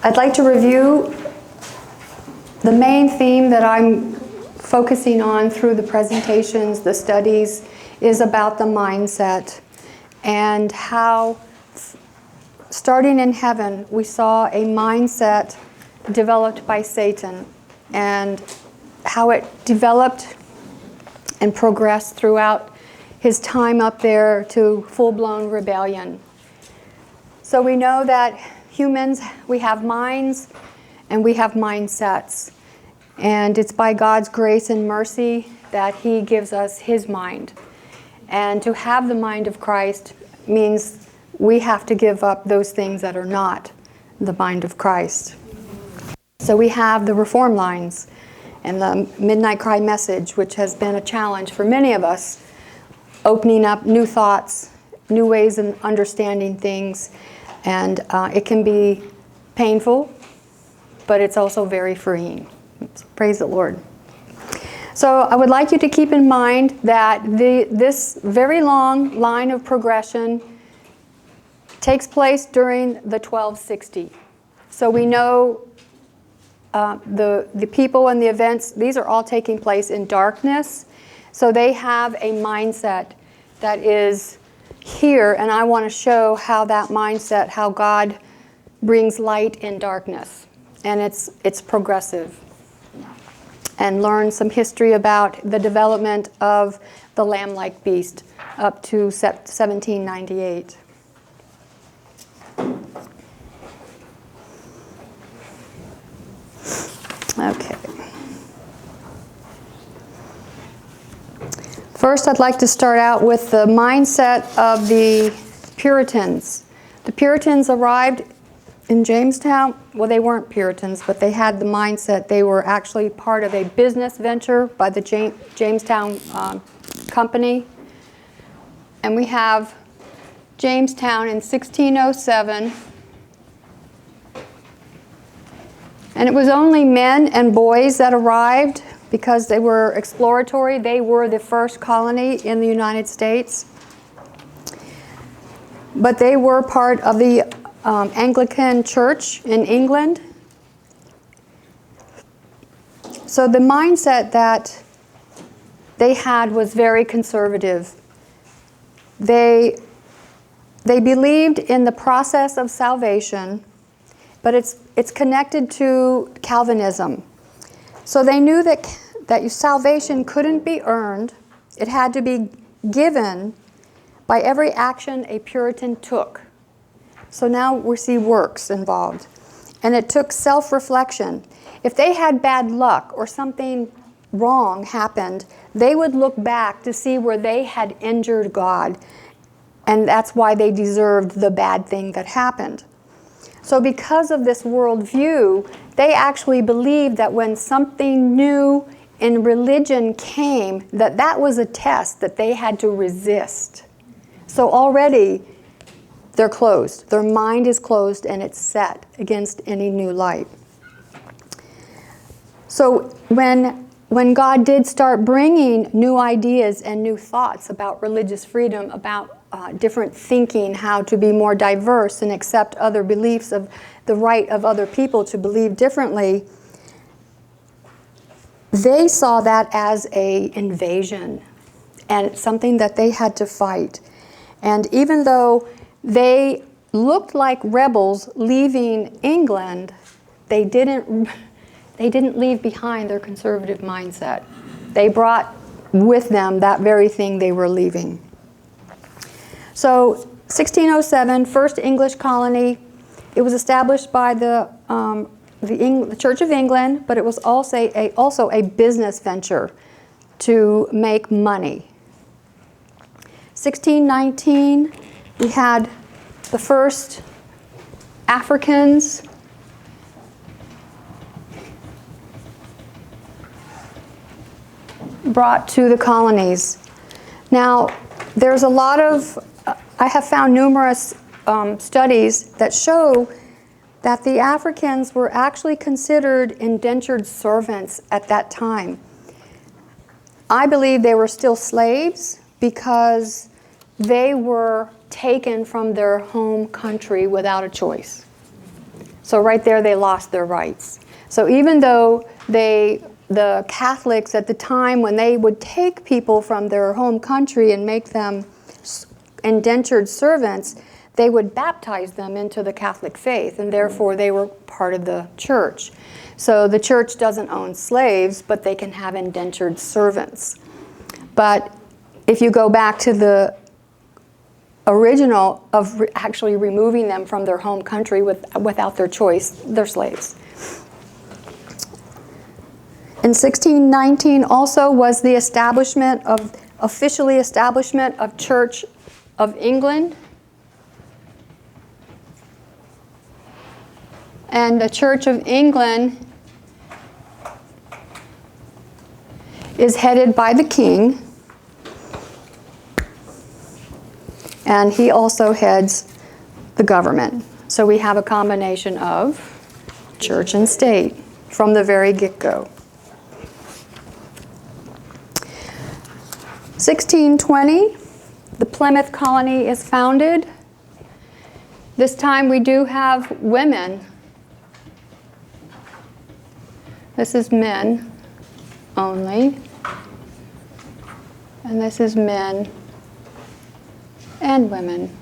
I'd like to review the main theme that I'm focusing on through the presentations, the studies, is about the mindset and how, starting in heaven, we saw a mindset developed by Satan and how it developed and progressed throughout his time up there to full-blown rebellion. So we know that humans, we have minds and we have mindsets. And it's by God's grace and mercy that He gives us His mind. And to have the mind of Christ means we have to give up those things that are not the mind of Christ. So we have the reform lines and the Midnight Cry message, which has been a challenge for many of us, opening up new thoughts, new ways of understanding things. And it can be painful, but it's also very freeing. So praise the Lord. So I would like you to keep in mind that this very long line of progression takes place during the 1260. So we know the people and the events, these are all taking place in darkness. So they have a mindset that is here, and I want to show how that mindset, how God brings light in darkness. And it's progressive. And learn some history about the development of the lamb-like beast up to 1798. Okay. First, I'd like to start out with the mindset of the Puritans. The Puritans arrived in Jamestown. Well, they weren't Puritans, but they had the mindset. They were actually part of a business venture by the Jamestown Company. And we have Jamestown in 1607. And it was only men and boys that arrived because they were exploratory. They were the first colony in the United States. But they were part of the Anglican Church in England. So the mindset that they had was very conservative. They believed in the process of salvation, but it's connected to Calvinism. So they knew that salvation couldn't be earned. It had to be given by every action a Puritan took. So now we see works involved. And it took self-reflection. If they had bad luck or something wrong happened, they would look back to see where they had injured God. And that's why they deserved the bad thing that happened. So because of this worldview, they actually believed that when something new in religion came, that was a test that they had to resist. So already they're closed. Their mind is closed and it's set against any new light. So when God did start bringing new ideas and new thoughts about religious freedom, about different thinking, how to be more diverse and accept other beliefs, of the right of other people to believe differently, they saw that as an invasion and something that they had to fight. And even though they looked like rebels leaving England, they didn't leave behind their conservative mindset. They brought with them that very thing they were leaving. So 1607, first English colony. It was established by the Church of England, but it was also a business venture to make money. 1619, we had the first Africans brought to the colonies. Now, there's a lot of, I have found numerous studies that show that the Africans were actually considered indentured servants at that time. I believe they were still slaves because they were taken from their home country without a choice. So right there they lost their rights. So even though the Catholics at the time, when they would take people from their home country and make them indentured servants, they would baptize them into the Catholic faith, and therefore they were part of the church. So the church doesn't own slaves, but they can have indentured servants. But if you go back to the original of actually removing them from their home country without their choice, they're slaves. In 1619 also was the officially establishment of Church of England. And the Church of England is headed by the king, and he also heads the government. So we have a combination of church and state from the very get-go. 1620, the Plymouth colony is founded. This time we do have women. This is men only, and this is men and women.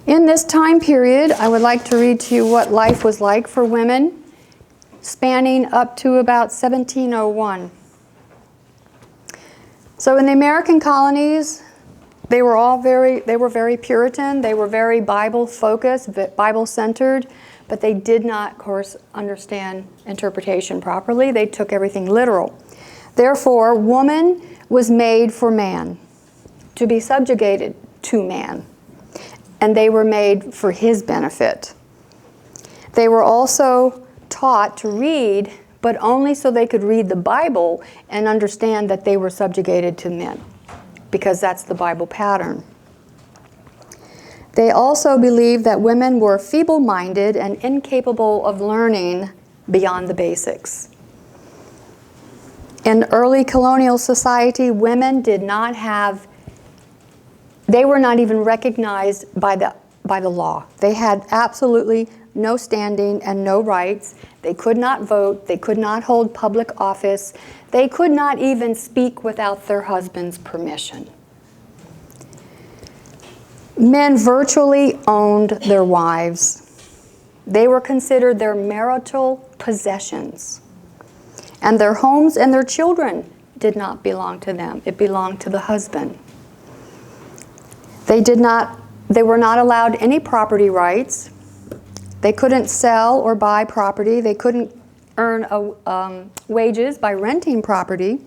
In this time period, I would like to read to you what life was like for women, spanning up to about 1701. So in the American colonies, they were very Puritan, they were very Bible-focused, Bible-centered, but they did not, of course, understand interpretation properly. They took everything literal. Therefore, woman was made for man, to be subjugated to man, and they were made for his benefit. They were also taught to read, but only so they could read the Bible and understand that they were subjugated to men, because that's the Bible pattern. They also believed that women were feeble-minded and incapable of learning beyond the basics. In early colonial society, women did not have, they were not even recognized by the law. They had absolutely no standing and no rights. They could not vote. They could not hold public office. They could not even speak without their husband's permission. Men virtually owned their wives. They were considered their marital possessions. And their homes and their children did not belong to them. It belonged to the husband. They were not allowed any property rights. They couldn't sell or buy property. They couldn't earn wages by renting property,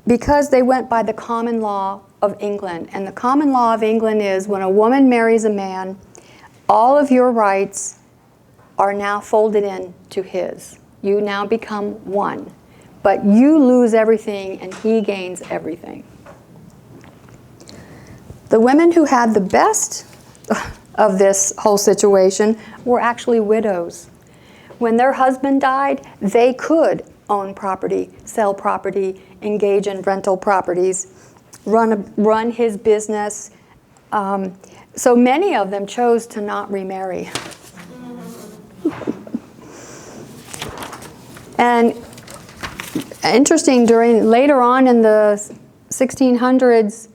because they went by the common law of England. And the common law of England is when a woman marries a man, all of your rights are now folded into his. You now become one. But you lose everything and he gains everything. The women who had the best of this whole situation were actually widows. When their husband died, they could own property, sell property, engage in rental properties, run his business. So many of them chose to not remarry. And interesting, later on in the 1600s,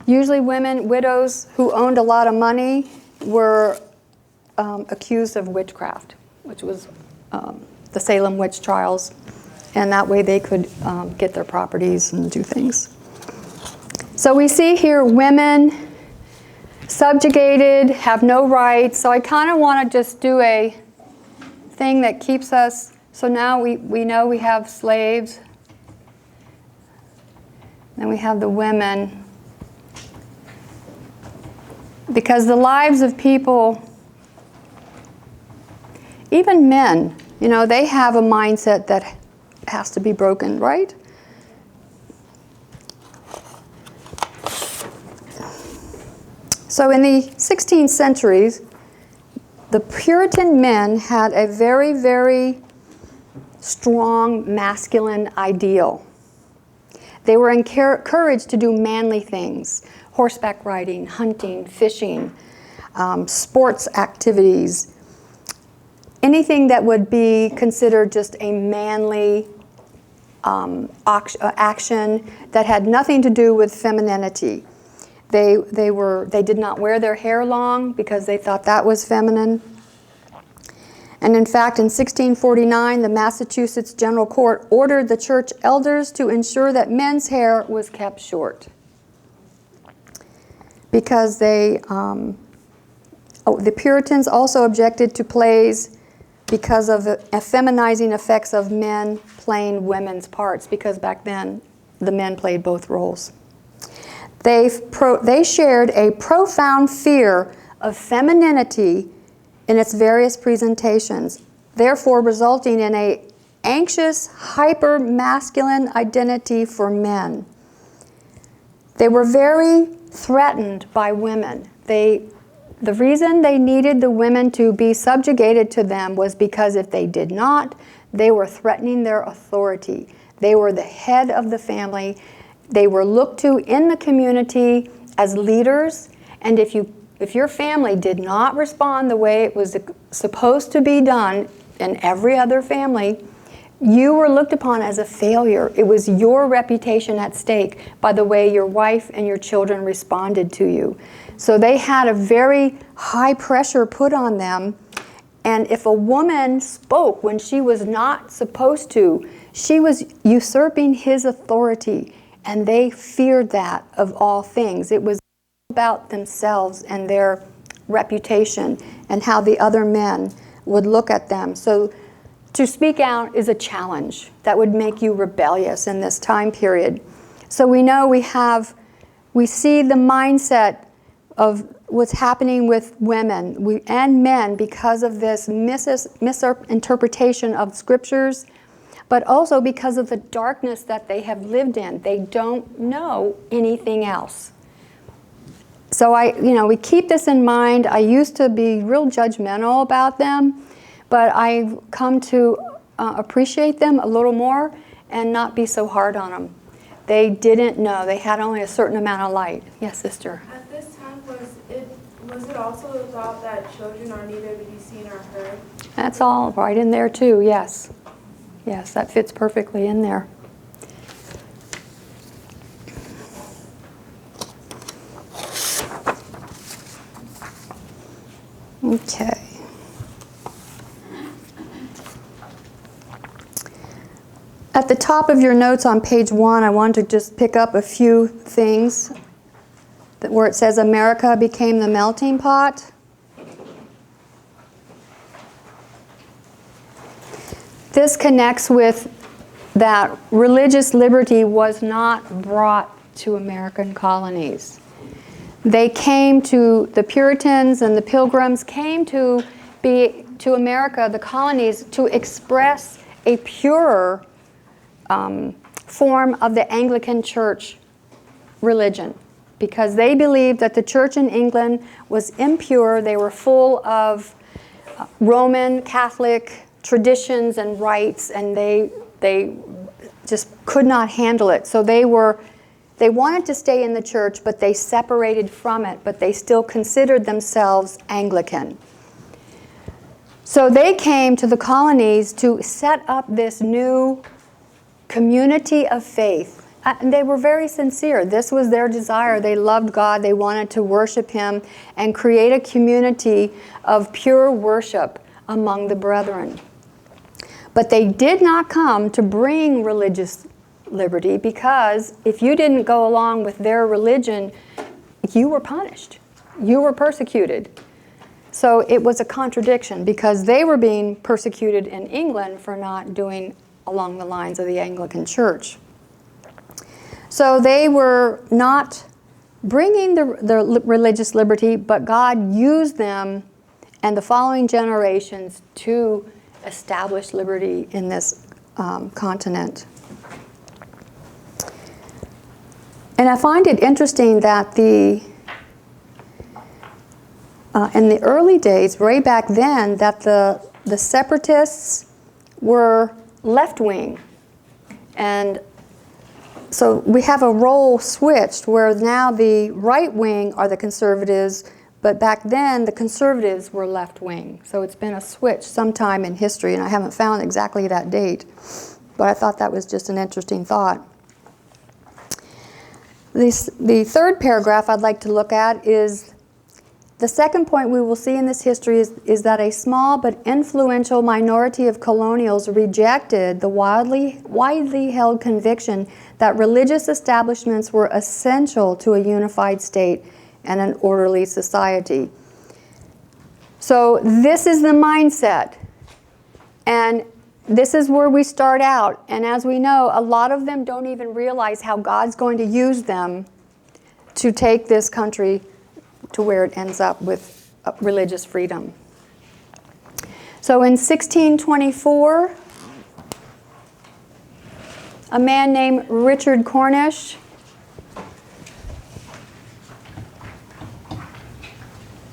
usually widows who owned a lot of money were accused of witchcraft, which was the Salem witch trials. And that way they could get their properties and do things. So we see here women subjugated, have no rights. So I kind of want to just do a thing that keeps us. So now we know we have slaves. Then we have the women. Because the lives of people, even men, they have a mindset that has to be broken, right? So in the 16th centuries, the Puritan men had a very, very strong masculine ideal. They were encouraged to do manly things: horseback riding, hunting, fishing, sports activities, anything that would be considered just a manly action that had nothing to do with femininity. They did not wear their hair long because they thought that was feminine. And in fact, in 1649, the Massachusetts General Court ordered the church elders to ensure that men's hair was kept short, because the Puritans also objected to plays because of the feminizing effects of men playing women's parts, because back then the men played both roles. They shared a profound fear of femininity in its various presentations, therefore resulting in an anxious, hyper-masculine identity for men. They were very threatened by women. The reason they needed the women to be subjugated to them was because if they did not, they were threatening their authority. They were the head of the family. They were looked to in the community as leaders, and if your family did not respond the way it was supposed to be done in every other family, you were looked upon as a failure. It was your reputation at stake by the way your wife and your children responded to you. So they had a very high pressure put on them, and if a woman spoke when she was not supposed to, she was usurping his authority, and they feared that of all things. It was about themselves and their reputation and how the other men would look at them. So to speak out is a challenge that would make you rebellious in this time period. So we know we see the mindset of what's happening with women and men because of this misinterpretation of scriptures, but also because of the darkness that they have lived in. They don't know anything else. So we keep this in mind. I used to be real judgmental about them, but I've come to appreciate them a little more and not be so hard on them. They didn't know. They had only a certain amount of light. Yes, sister? At this time, was it also thought that children are neither to be seen or heard? That's all right in there too, yes. Yes, that fits perfectly in there. Okay. At the top of your notes on page 1, I want to just pick up a few things where it says America became the melting pot. This connects with that religious liberty was not brought to American colonies. They came to, the Puritans and the Pilgrims came to America, the colonies, to express a purer form of the Anglican Church religion, because they believed that the church in England was impure. They were full of Roman Catholic traditions and rites, and they just could not handle it. So they wanted to stay in the church, but they separated from it, but they still considered themselves Anglican. So they came to the colonies to set up this new community of faith. And they were very sincere. This was their desire. They loved God. They wanted to worship Him and create a community of pure worship among the brethren. But they did not come to bring religious liberty, because if you didn't go along with their religion, you were punished. You were persecuted. So it was a contradiction, because they were being persecuted in England for not doing along the lines of the Anglican Church. So they were not bringing the religious liberty, but God used them and the following generations to establish liberty in this continent. And I find it interesting that in the early days, way back then, that the separatists were left-wing. And So we have a role switched where now the right wing are the conservatives, but back then the conservatives were left wing. So it's been a switch sometime in history, and I haven't found exactly that date, but I thought that was just an interesting thought. The third paragraph I'd like to look at is the second point we will see in this history is that a small but influential minority of colonials rejected the widely held conviction that religious establishments were essential to a unified state and an orderly society. So this is the mindset, and this is where we start out. And as we know, a lot of them don't even realize how God's going to use them to take this country to where it ends up with religious freedom. So in 1624, a man named Richard Cornish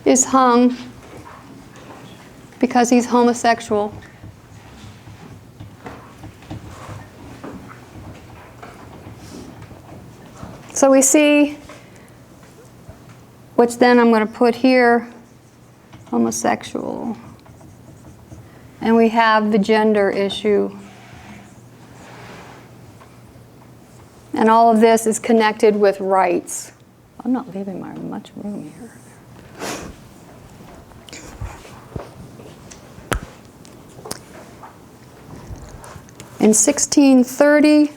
is hung because he's homosexual. So we see, which then I'm going to put here, homosexual. And we have the gender issue. And all of this is connected with rights. I'm not leaving much room here. In 1630,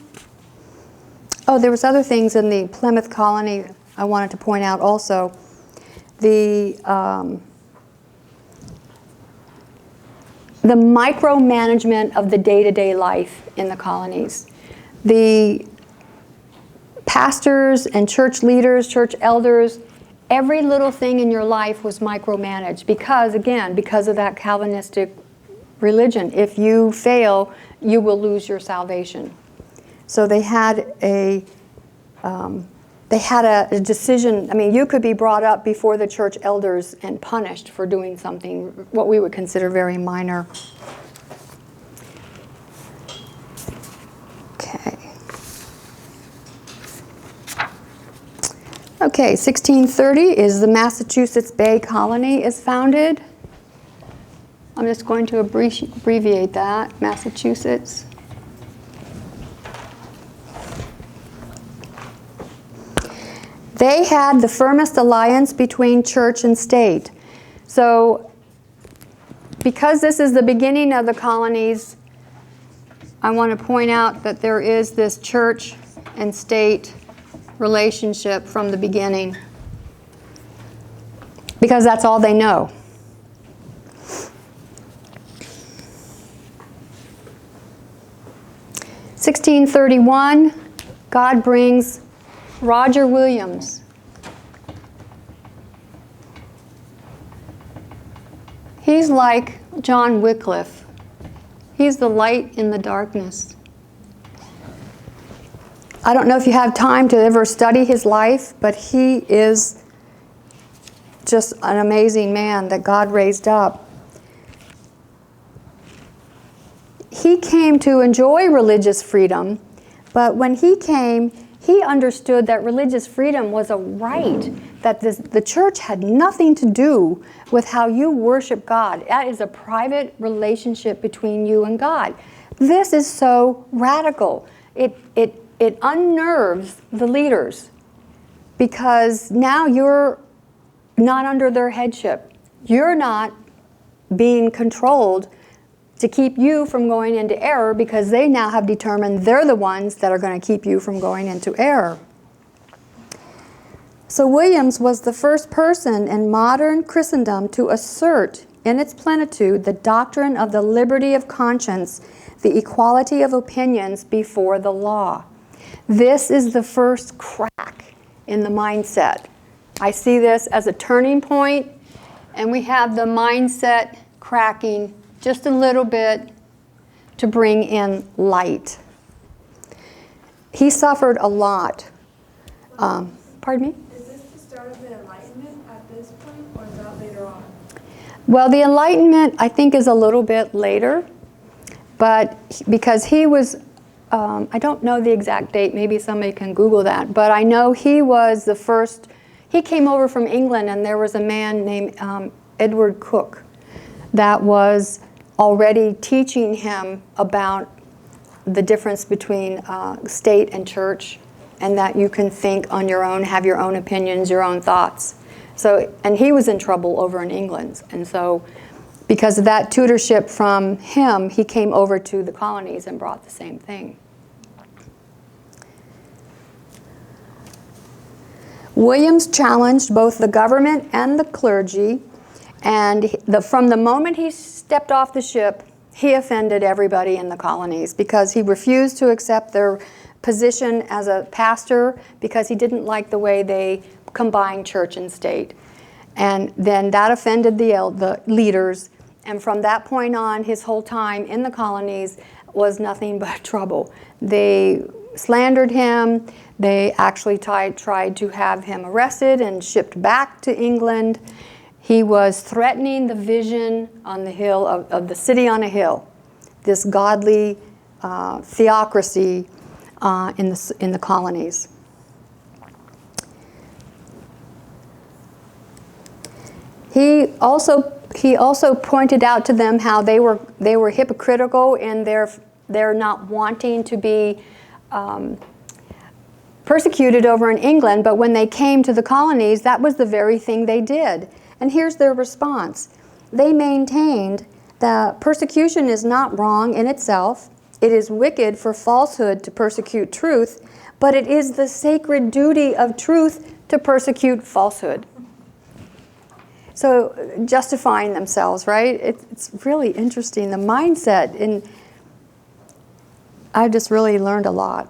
there was other things in the Plymouth colony I wanted to point out also. The micromanagement of the day-to-day life in the colonies. The pastors and church leaders, church elders, every little thing in your life was micromanaged because of that Calvinistic religion. If you fail, you will lose your salvation. So they had a decision. I mean, you could be brought up before the church elders and punished for doing something, what we would consider very minor. Okay, 1630 is the Massachusetts Bay Colony is founded. I'm just going to abbreviate that, Massachusetts. They had the firmest alliance between church and state. So, because this is the beginning of the colonies, I want to point out that there is this church and state relationship from the beginning, because that's all they know. (1631), God brings Roger Williams. He's like John Wycliffe. He's the light in the darkness. I don't know if you have time to ever study his life, but he is just an amazing man that God raised up. He came to enjoy religious freedom, but when he came, he understood that religious freedom was a right, that the church had nothing to do with how you worship God. That is a private relationship between you and God. This is so radical. It unnerves the leaders because now you're not under their headship. You're not being controlled to keep you from going into error because they now have determined they're the ones that are going to keep you from going into error. So Williams was the first person in modern Christendom to assert in its plenitude the doctrine of the liberty of conscience, the equality of opinions before the law. This is the first crack in the mindset. I see this as a turning point, and we have the mindset cracking just a little bit to bring in light. He suffered a lot. Pardon me? Is this the start of the Enlightenment at this point, or is that later on? Well, the Enlightenment, I think, is a little bit later, but because he was I don't know the exact date, maybe somebody can Google that, but I know he was the first, he came over from England, and there was a man named Edward Cook that was already teaching him about the difference between state and church, and that you can think on your own, have your own opinions, your own thoughts. So, and he was in trouble over in England, and so because of that tutorship from him, he came over to the colonies and brought the same thing. Williams challenged both the government and the clergy, and from the moment he stepped off the ship, he offended everybody in the colonies because he refused to accept their position as a pastor because he didn't like the way they combined church and state. And then that offended the leaders, and from that point on, his whole time in the colonies was nothing but trouble. They slandered him. They actually tried to have him arrested and shipped back to England. He was threatening the vision on the hill of the city on a hill, this godly theocracy in the colonies. He also pointed out to them how they were hypocritical in their not wanting to be persecuted over in England, but when they came to the colonies, that was the very thing they did. And here's their response. They maintained that persecution is not wrong in itself. It is wicked for falsehood to persecute truth, but it is the sacred duty of truth to persecute falsehood. So justifying themselves, right? It's really interesting, the mindset. And I just really learned a lot.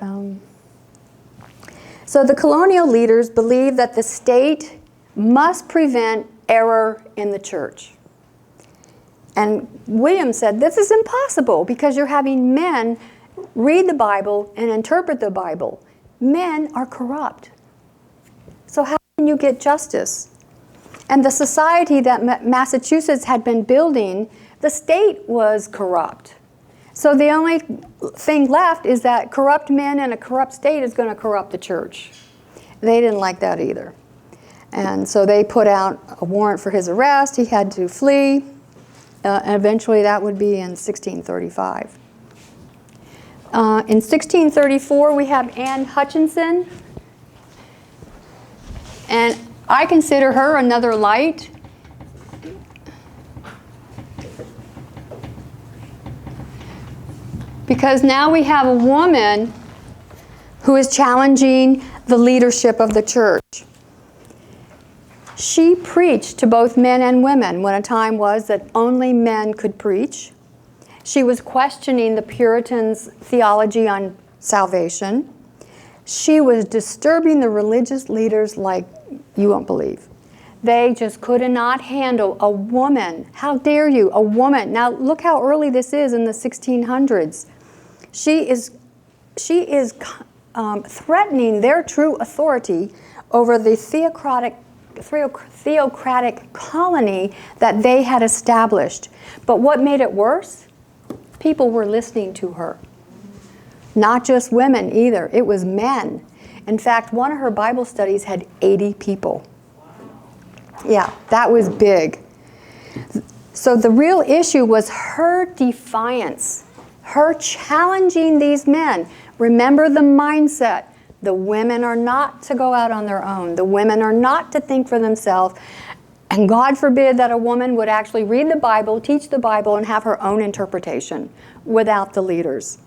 So the colonial leaders believed that the state must prevent error in the church. And William said, this is impossible because you're having men read the Bible and interpret the Bible. Men are corrupt. So how can you get justice? And the society that Massachusetts had been building, the state was corrupt. So the only thing left is that corrupt men and a corrupt state is going to corrupt the church. They didn't like that either. And so they put out a warrant for his arrest. He had to flee. And eventually that would be in 1635. In 1634, we have Anne Hutchinson. And I consider her another light. Because now we have a woman who is challenging the leadership of the church. She preached to both men and women when a time was that only men could preach. She was questioning the Puritans' theology on salvation. She was disturbing the religious leaders like you won't believe. They just could not handle a woman. How dare you, a woman. Now look how early this is in the 1600s. She is threatening their true authority over the theocratic colony that they had established. But what made it worse? People were listening to her. Not just women either, it was men. In fact, one of her Bible studies had 80 people. Yeah, that was big. So the real issue was her defiance, her challenging these men. Remember the mindset. The women are not to go out on their own. The women are not to think for themselves. And God forbid that a woman would actually read the Bible, teach the Bible, and have her own interpretation without the leaders.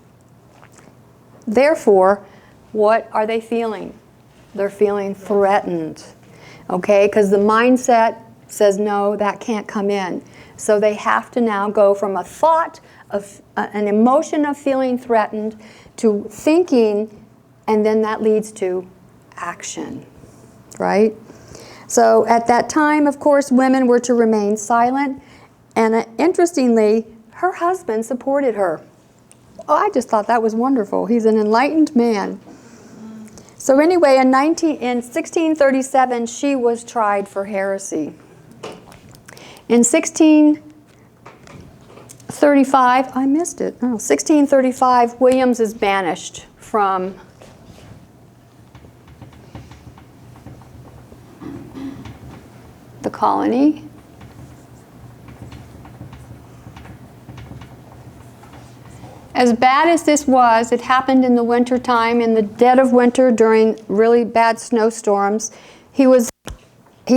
Therefore, what are they feeling? They're feeling threatened, okay? Because the mindset says, no, that can't come in. So they have to now go from a thought of an emotion of feeling threatened to thinking, and then that leads to action, right? So at that time, of course, women were to remain silent. And interestingly, her husband supported her. Oh, I just thought that was wonderful. He's an enlightened man. So anyway, in 1637, she was tried for heresy. In 1639, 1635, I missed it. Oh, 1635, Williams is banished from the colony. As bad as this was, it happened in the winter time, in the dead of winter during really bad snowstorms. He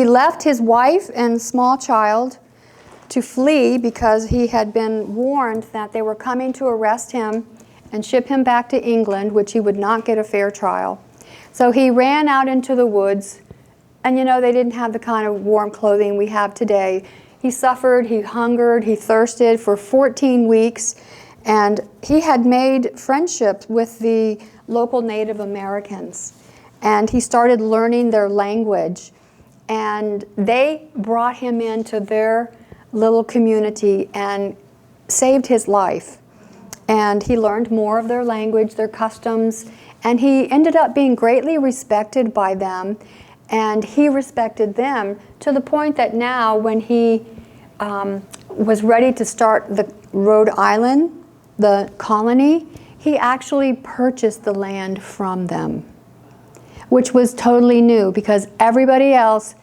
left his wife and small child to flee because he had been warned that they were coming to arrest him and ship him back to England, which he would not get a fair trial. So he ran out into the woods, and you know, they didn't have the kind of warm clothing we have today. He suffered, he hungered, he thirsted for 14 weeks, and he had made friendships with the local Native Americans. And he started learning their language, and they brought him into their little community and saved his life. And he learned more of their language, their customs, and he ended up being greatly respected by them, and he respected them to the point that now when he was ready to start the Rhode Island, the colony, he actually purchased the land from them, which was totally new because everybody else,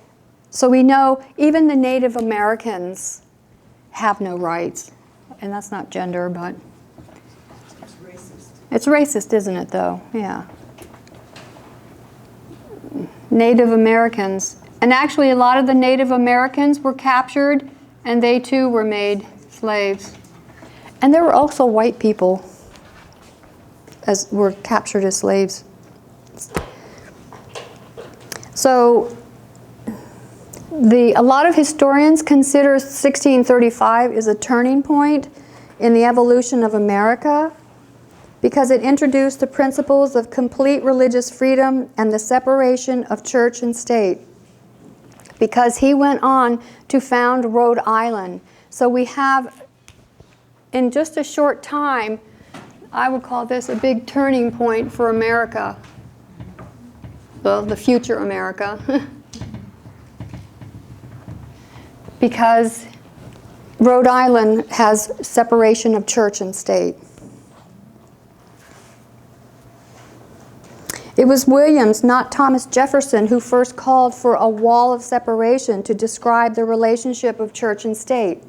so we know even the Native Americans have no rights. And that's not gender, but It's racist. it's racist, isn't it, though? Yeah. Native Americans. And actually, a lot of the Native Americans were captured, and they too were made slaves. And there were also white people were captured as slaves. So a lot of historians consider 1635 is a turning point in the evolution of America because it introduced the principles of complete religious freedom and the separation of church and state. Because he went on to found Rhode Island. So we have, in just a short time, I would call this a big turning point for America. Well, the future America. Because Rhode Island has separation of church and state. It was Williams, not Thomas Jefferson, who first called for a wall of separation to describe the relationship of church and state.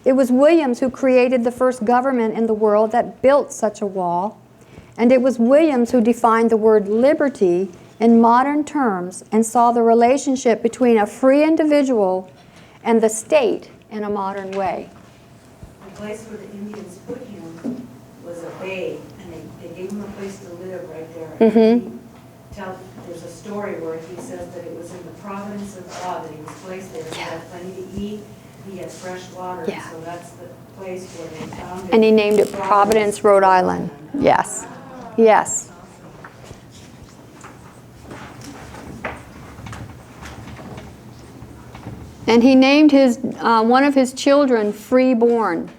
It was Williams who created the first government in the world that built such a wall. And it was Williams who defined the word liberty in modern terms and saw the relationship between a free individual and the state in a modern way. The place where the Indians put him was a bay, and they gave him a place to live right there. Mm-hmm. There's a story where he says that it was in the providence of God that he was placed there. He had plenty to eat, he had fresh water, Yeah. so that's the place where they found it. And he named it Providence, Rhode Island. Yes. Yes. And he named one of his children Freeborn.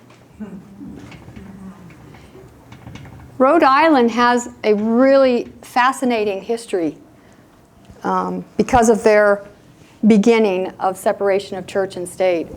Rhode Island has a really fascinating history because of their beginning of separation of church and state.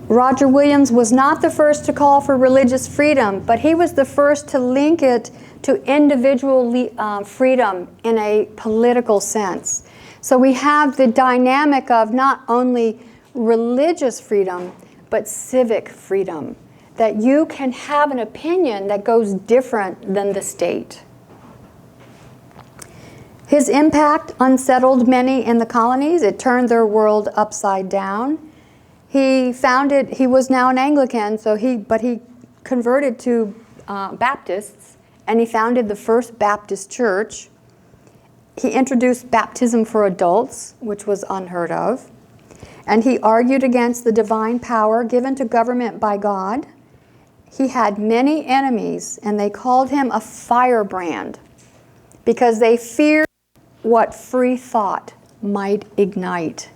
Roger Williams was not the first to call for religious freedom, but he was the first to link it to individual freedom in a political sense. So we have the dynamic of not only religious freedom, but civic freedom, that you can have an opinion that goes different than the state. His impact unsettled many in the colonies. It turned their world upside down. He was now an Anglican, but he converted to Baptists, and he founded the first Baptist church. He introduced baptism for adults, which was unheard of. And he argued against the divine power given to government by God. He had many enemies, and they called him a firebrand because they feared what free thought might ignite.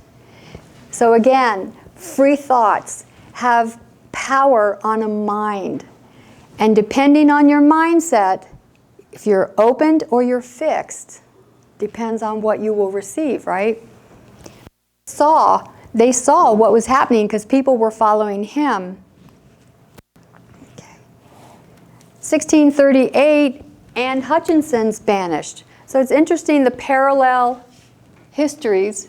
So again, free thoughts have power on a mind. And depending on your mindset, if you're opened or you're fixed, depends on what you will receive, right? Saw they saw what was happening because people were following him. Okay. 1638, Anne Hutchinson's banished. So it's interesting the parallel histories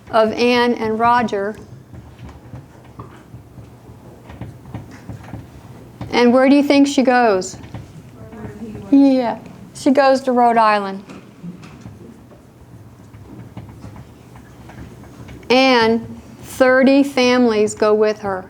of Anne and Roger. And where do you think she goes? Yeah, she goes to Rhode Island. And 30 families go with her.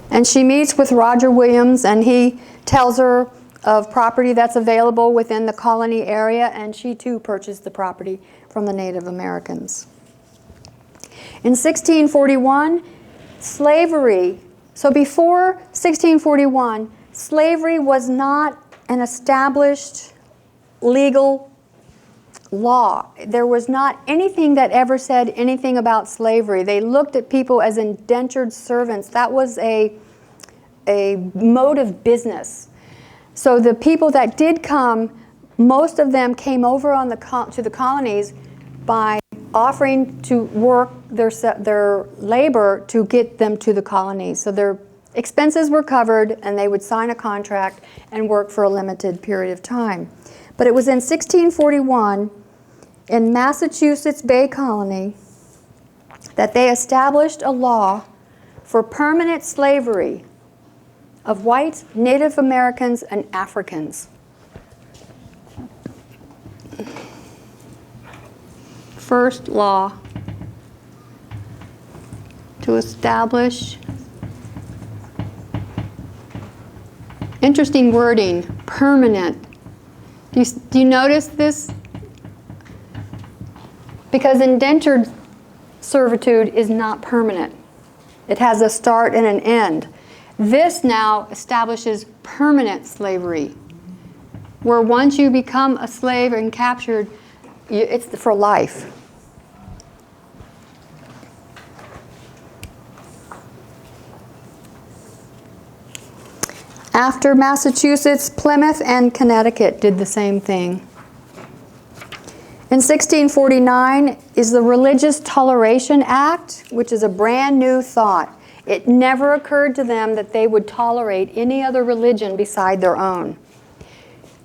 And she meets with Roger Williams, and he tells her of property that's available within the colony area, and she too purchased the property from the Native Americans. In 1641, slavery. So before 1641, slavery was not an established legal law. There was not anything that ever said anything about slavery. They looked at people as indentured servants. That was a mode of business. So the people that did come, most of them came over on to the colonies by offering to work their labor to get them to the colonies. So their expenses were covered, and they would sign a contract and work for a limited period of time. But it was in 1641 in Massachusetts Bay Colony that they established a law for permanent slavery of whites, Native Americans, and Africans. First law to establish, interesting wording, permanent. Do you notice this? Because indentured servitude is not permanent. It has a start and an end. This now establishes permanent slavery, where once you become a slave and captured, it's for life. After Massachusetts, Plymouth and Connecticut did the same thing. In 1649 is the Religious Toleration Act, which is a brand new thought. It never occurred to them that they would tolerate any other religion beside their own.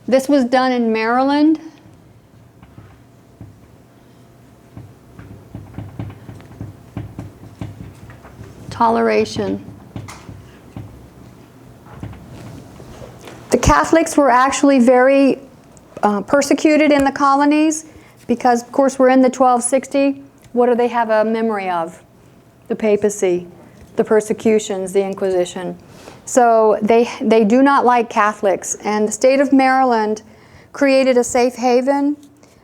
This was done in Maryland. Toleration. The Catholics were actually very persecuted in the colonies because, of course, we're in the 1260. What do they have a memory of? The papacy, the persecutions, the Inquisition. So they do not like Catholics. And the state of Maryland created a safe haven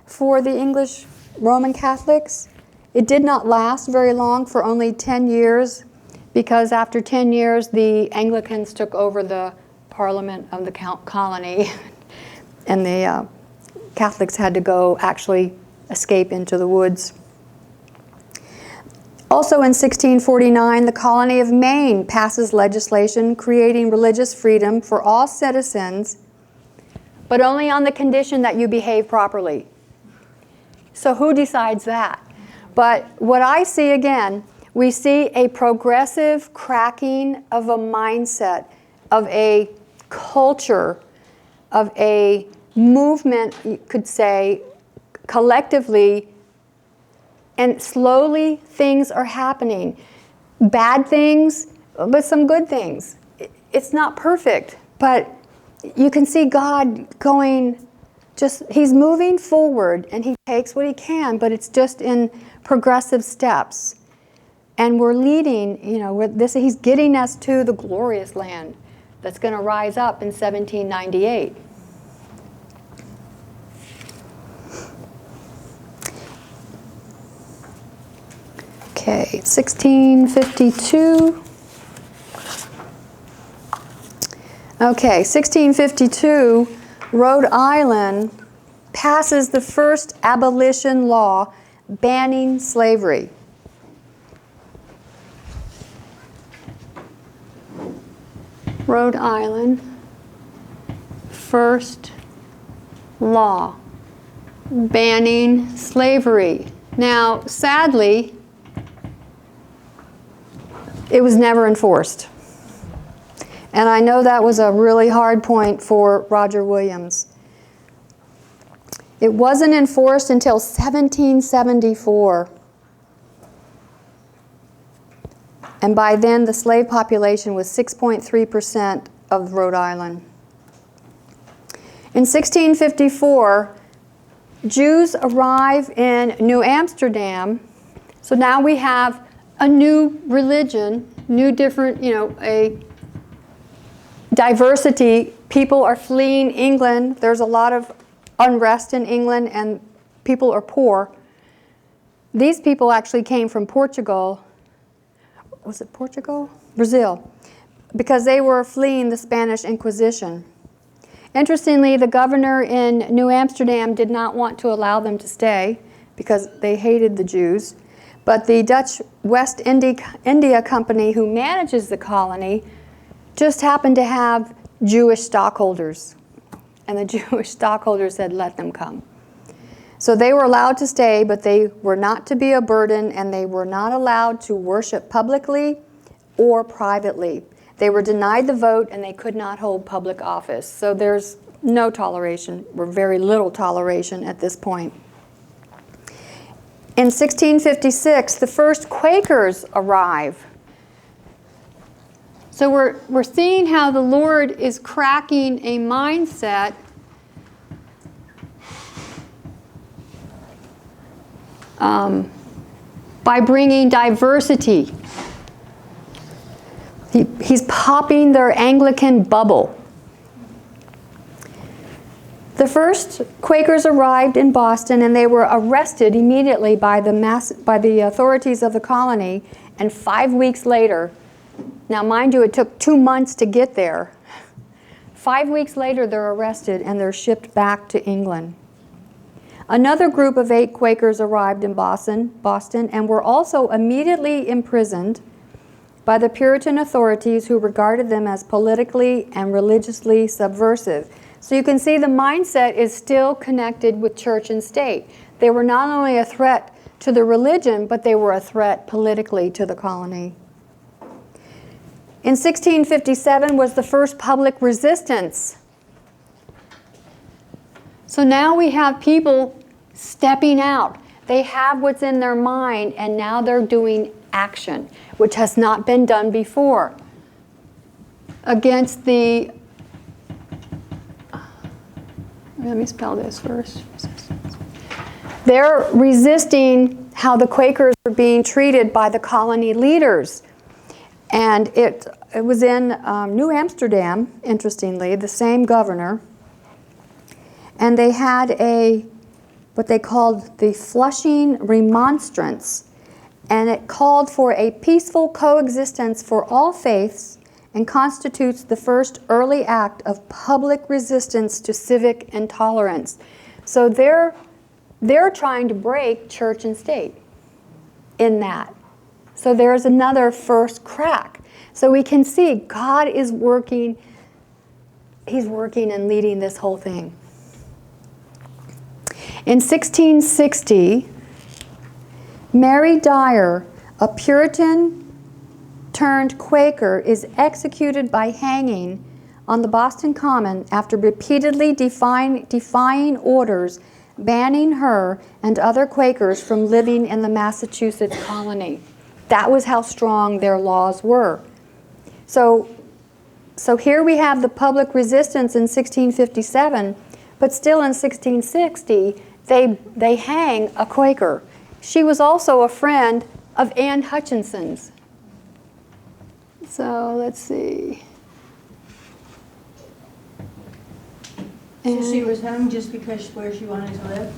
for the English Roman Catholics. It did not last very long, for only 10 years, because after 10 years, the Anglicans took over the Parliament of the colony, and the Catholics had to go actually escape into the woods. Also in 1649, the colony of Maine passes legislation creating religious freedom for all citizens, but only on the condition that you behave properly. So who decides that? But what I see again, we see a progressive cracking of a mindset, of a culture, of a movement, you could say, collectively, and slowly things are happening. Bad things, but some good things. It's not perfect, but you can see God going, He's moving forward, and He takes what He can, but it's just in progressive steps. And we're leading, He's getting us to the glorious land that's going to rise up in 1798. Okay, 1652. Okay, 1652, Rhode Island passes the first abolition law banning slavery. Rhode Island, first law banning slavery. Now, sadly, it was never enforced. And I know that was a really hard point for Roger Williams. It wasn't enforced until 1774. And by then, the slave population was 6.3% of Rhode Island. In 1654, Jews arrive in New Amsterdam. So now we have a new religion, new different, a diversity. People are fleeing England. There's a lot of unrest in England, and people are poor. These people actually came from Portugal. Was it Portugal? Brazil. Because they were fleeing the Spanish Inquisition. Interestingly, the governor in New Amsterdam did not want to allow them to stay because they hated the Jews. But the Dutch West India Company, who manages the colony, just happened to have Jewish stockholders. And the Jewish stockholders said, let them come. So they were allowed to stay, but they were not to be a burden, and they were not allowed to worship publicly or privately. They were denied the vote, and they could not hold public office. So there's no toleration, or very little toleration at this point. In 1656, the first Quakers arrive. So we're seeing how the Lord is cracking a mindset by bringing diversity. He's popping their Anglican bubble. The first Quakers arrived in Boston, and they were arrested immediately by the authorities of the colony, and 5 weeks later, now mind you, it took 2 months to get there. 5 weeks later, they're arrested and they're shipped back to England. Another group of 8 Quakers arrived in Boston, and were also immediately imprisoned by the Puritan authorities, who regarded them as politically and religiously subversive. So you can see the mindset is still connected with church and state. They were not only a threat to the religion, but they were a threat politically to the colony. In 1657 was the first public resistance. So now we have people stepping out. They have what's in their mind, and now they're doing action, which has not been done before. Against the, let me spell this first. They're resisting how the Quakers are being treated by the colony leaders. And it was in New Amsterdam, interestingly, the same governor. And they had what they called the Flushing Remonstrance. And it called for a peaceful coexistence for all faiths, and constitutes the first early act of public resistance to civic intolerance. So they're trying to break church and state in that. So there's another first crack. So we can see God is working. He's working and leading this whole thing. In 1660, Mary Dyer, a Puritan turned Quaker, is executed by hanging on the Boston Common after repeatedly defying orders banning her and other Quakers from living in the Massachusetts colony. That was how strong their laws were. So here we have the public resistance in 1657, but still in 1660, they hang a Quaker. She was also a friend of Anne Hutchinson's. So let's see. So she was hung just because where she wanted to live?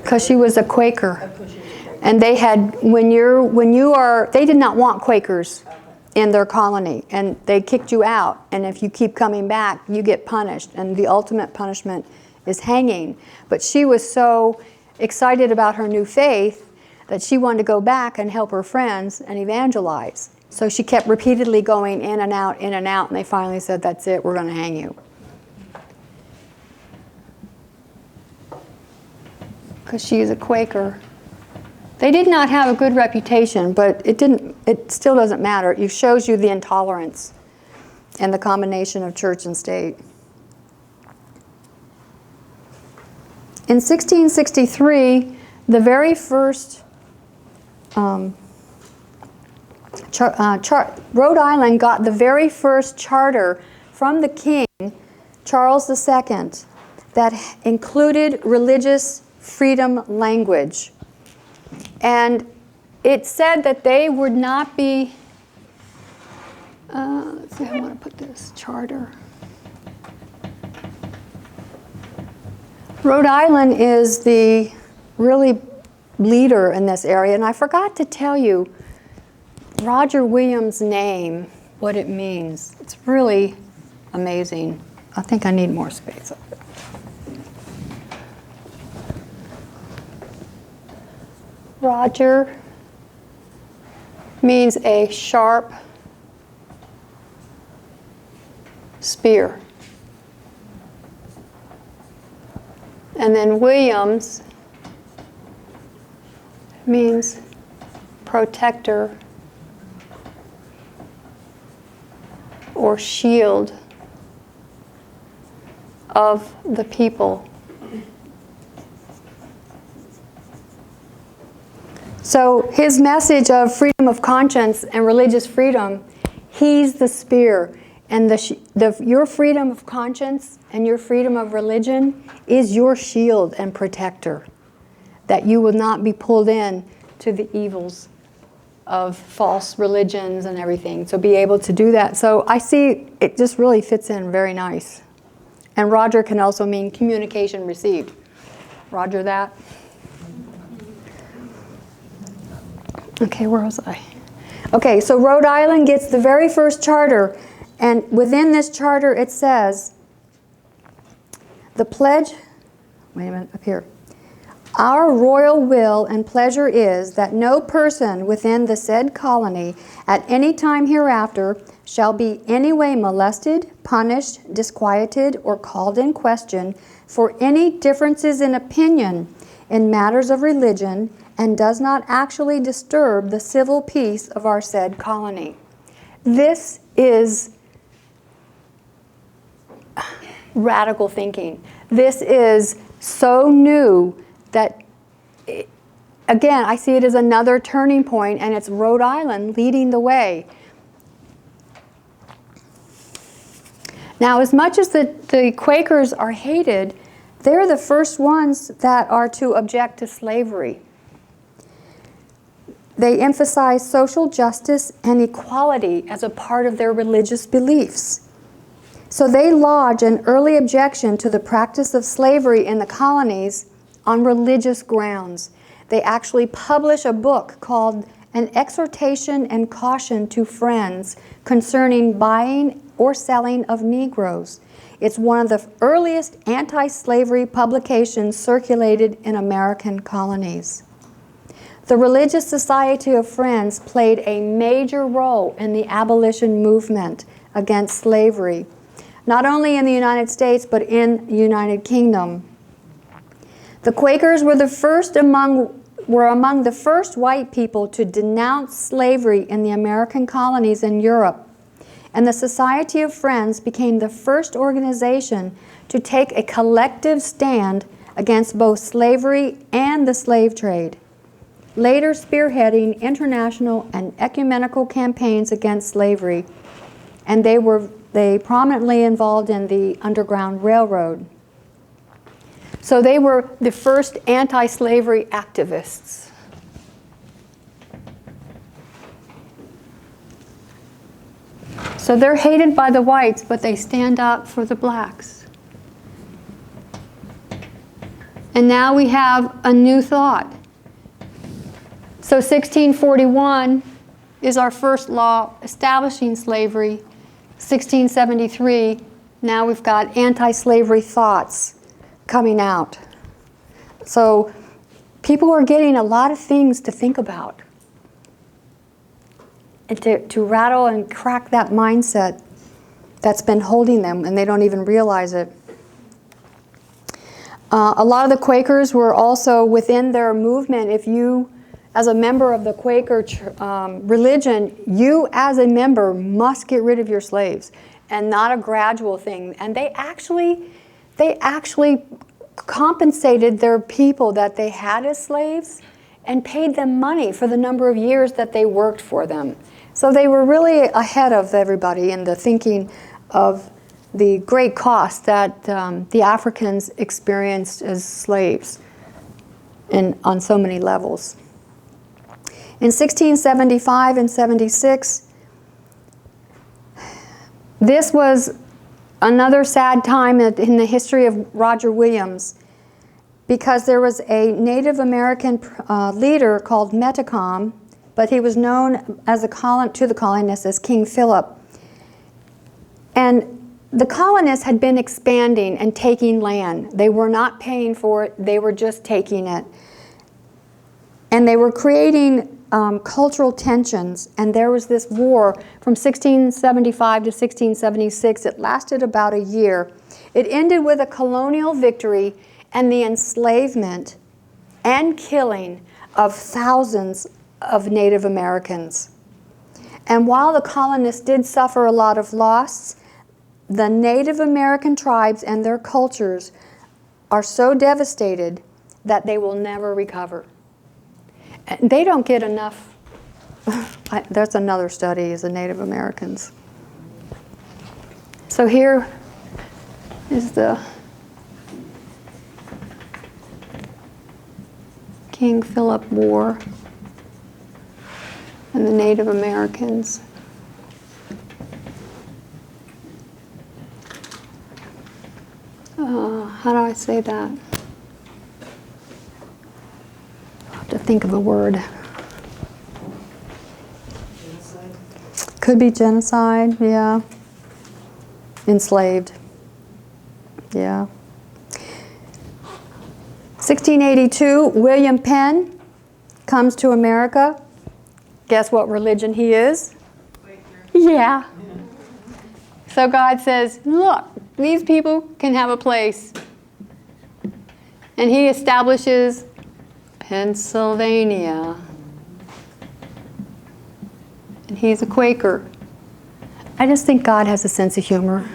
Because she was a Quaker. Of course she was a Quaker. And they had, they did not want Quakers in their colony, and they kicked you out. And if you keep coming back, you get punished. And the ultimate punishment is hanging. But she was so excited about her new faith that she wanted to go back and help her friends and evangelize. So she kept repeatedly going in and out, and they finally said, that's it, we're going to hang you. because she is a Quaker. They did not have a good reputation, but it still doesn't matter. It shows you the intolerance and the combination of church and state. In 1663, the very first Rhode Island got the very first charter from the king, Charles II, that included religious freedom language. And it said that they would not be, let's see how I want to put this, charter. Rhode Island is the really leader in this area, and I forgot to tell you Roger Williams' name, what it means. It's really amazing. I think I need more space up there. Roger means a sharp spear. And then Williams means protector or shield of the people. So his message of freedom of conscience and religious freedom, he's the spear. And your freedom of conscience and your freedom of religion is your shield and protector, that you will not be pulled in to the evils of false religions and everything. So be able to do that. So I see it just really fits in very nice. And Roger can also mean communication received. Roger that. Okay, where was I? Okay, so Rhode Island gets the very first charter. And within this charter, it says, the pledge, wait a minute, up here. Our royal will and pleasure is that no person within the said colony at any time hereafter shall be any way molested, punished, disquieted, or called in question for any differences in opinion in matters of religion, and does not actually disturb the civil peace of our said colony. This is radical thinking. This is so new that, again, I see it as another turning point, and it's Rhode Island leading the way. Now, as much as the Quakers are hated, they're the first ones that are to object to slavery. They emphasize social justice and equality as a part of their religious beliefs. So they lodge an early objection to the practice of slavery in the colonies on religious grounds. They actually publish a book called An Exhortation and Caution to Friends Concerning Buying or Selling of Negroes. It's one of the earliest anti-slavery publications circulated in American colonies. The Religious Society of Friends played a major role in the abolition movement against slavery, not only in the United States, but in the United Kingdom. The Quakers were among the first white people to denounce slavery in the American colonies in Europe. And the Society of Friends became the first organization to take a collective stand against both slavery and the slave trade, later spearheading international and ecumenical campaigns against slavery. And they prominently involved in the Underground Railroad. So they were the first anti-slavery activists. So they're hated by the whites, but they stand up for the blacks. And now we have a new thought. So 1641 is our first law establishing slavery. 1673, now we've got anti-slavery thoughts coming out. So people are getting a lot of things to think about and to rattle and crack that mindset that's been holding them, and they don't even realize it. A lot of the Quakers were also within their movement. If you, as a member of the Quaker religion, you as a member must get rid of your slaves, and not a gradual thing. And they actually compensated their people that they had as slaves and paid them money for the number of years that they worked for them. So they were really ahead of everybody in the thinking of the great cost that the Africans experienced as slaves on so many levels. In 1675 and 76, this was another sad time in the history of Roger Williams, because there was a Native American leader called Metacom, but he was known as to the colonists as King Philip. And the colonists had been expanding and taking land. They were not paying for it, they were just taking it. And they were creating cultural tensions, and there was this war from 1675 to 1676. It lasted about a year. It ended with a colonial victory and the enslavement and killing of thousands of Native Americans. And while the colonists did suffer a lot of loss, the Native American tribes and their cultures are so devastated that they will never recover. And they don't get enough. That's another study, is the Native Americans. So here is the King Philip War and the Native Americans. How do I say that? I'll have to think of a word. Genocide. Could be genocide, yeah. Enslaved, yeah. 1682, William Penn comes to America. Guess what religion he is? Quaker. Yeah. So God says, look, these people can have a place. And he establishes Pennsylvania. And he's a Quaker. I just think God has a sense of humor.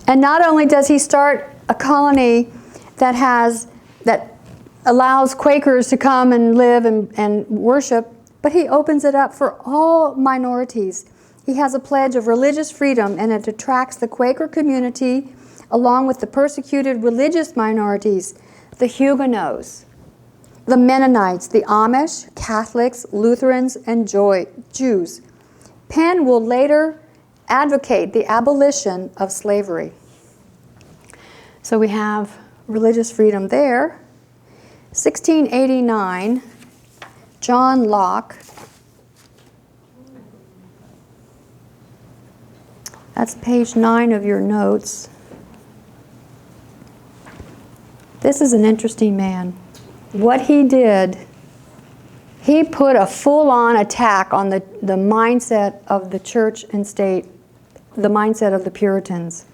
And not only does he start a colony that allows Quakers to come and live and worship, but he opens it up for all minorities. He has a pledge of religious freedom, and it attracts the Quaker community along with the persecuted religious minorities, the Huguenots, the Mennonites, the Amish, Catholics, Lutherans, and Jews. Penn will later advocate the abolition of slavery. So we have religious freedom there. 1689, John Locke. That's page 9 of your notes. This is an interesting man. What he did, he put a full-on attack on the mindset of the church and state, the mindset of the Puritans.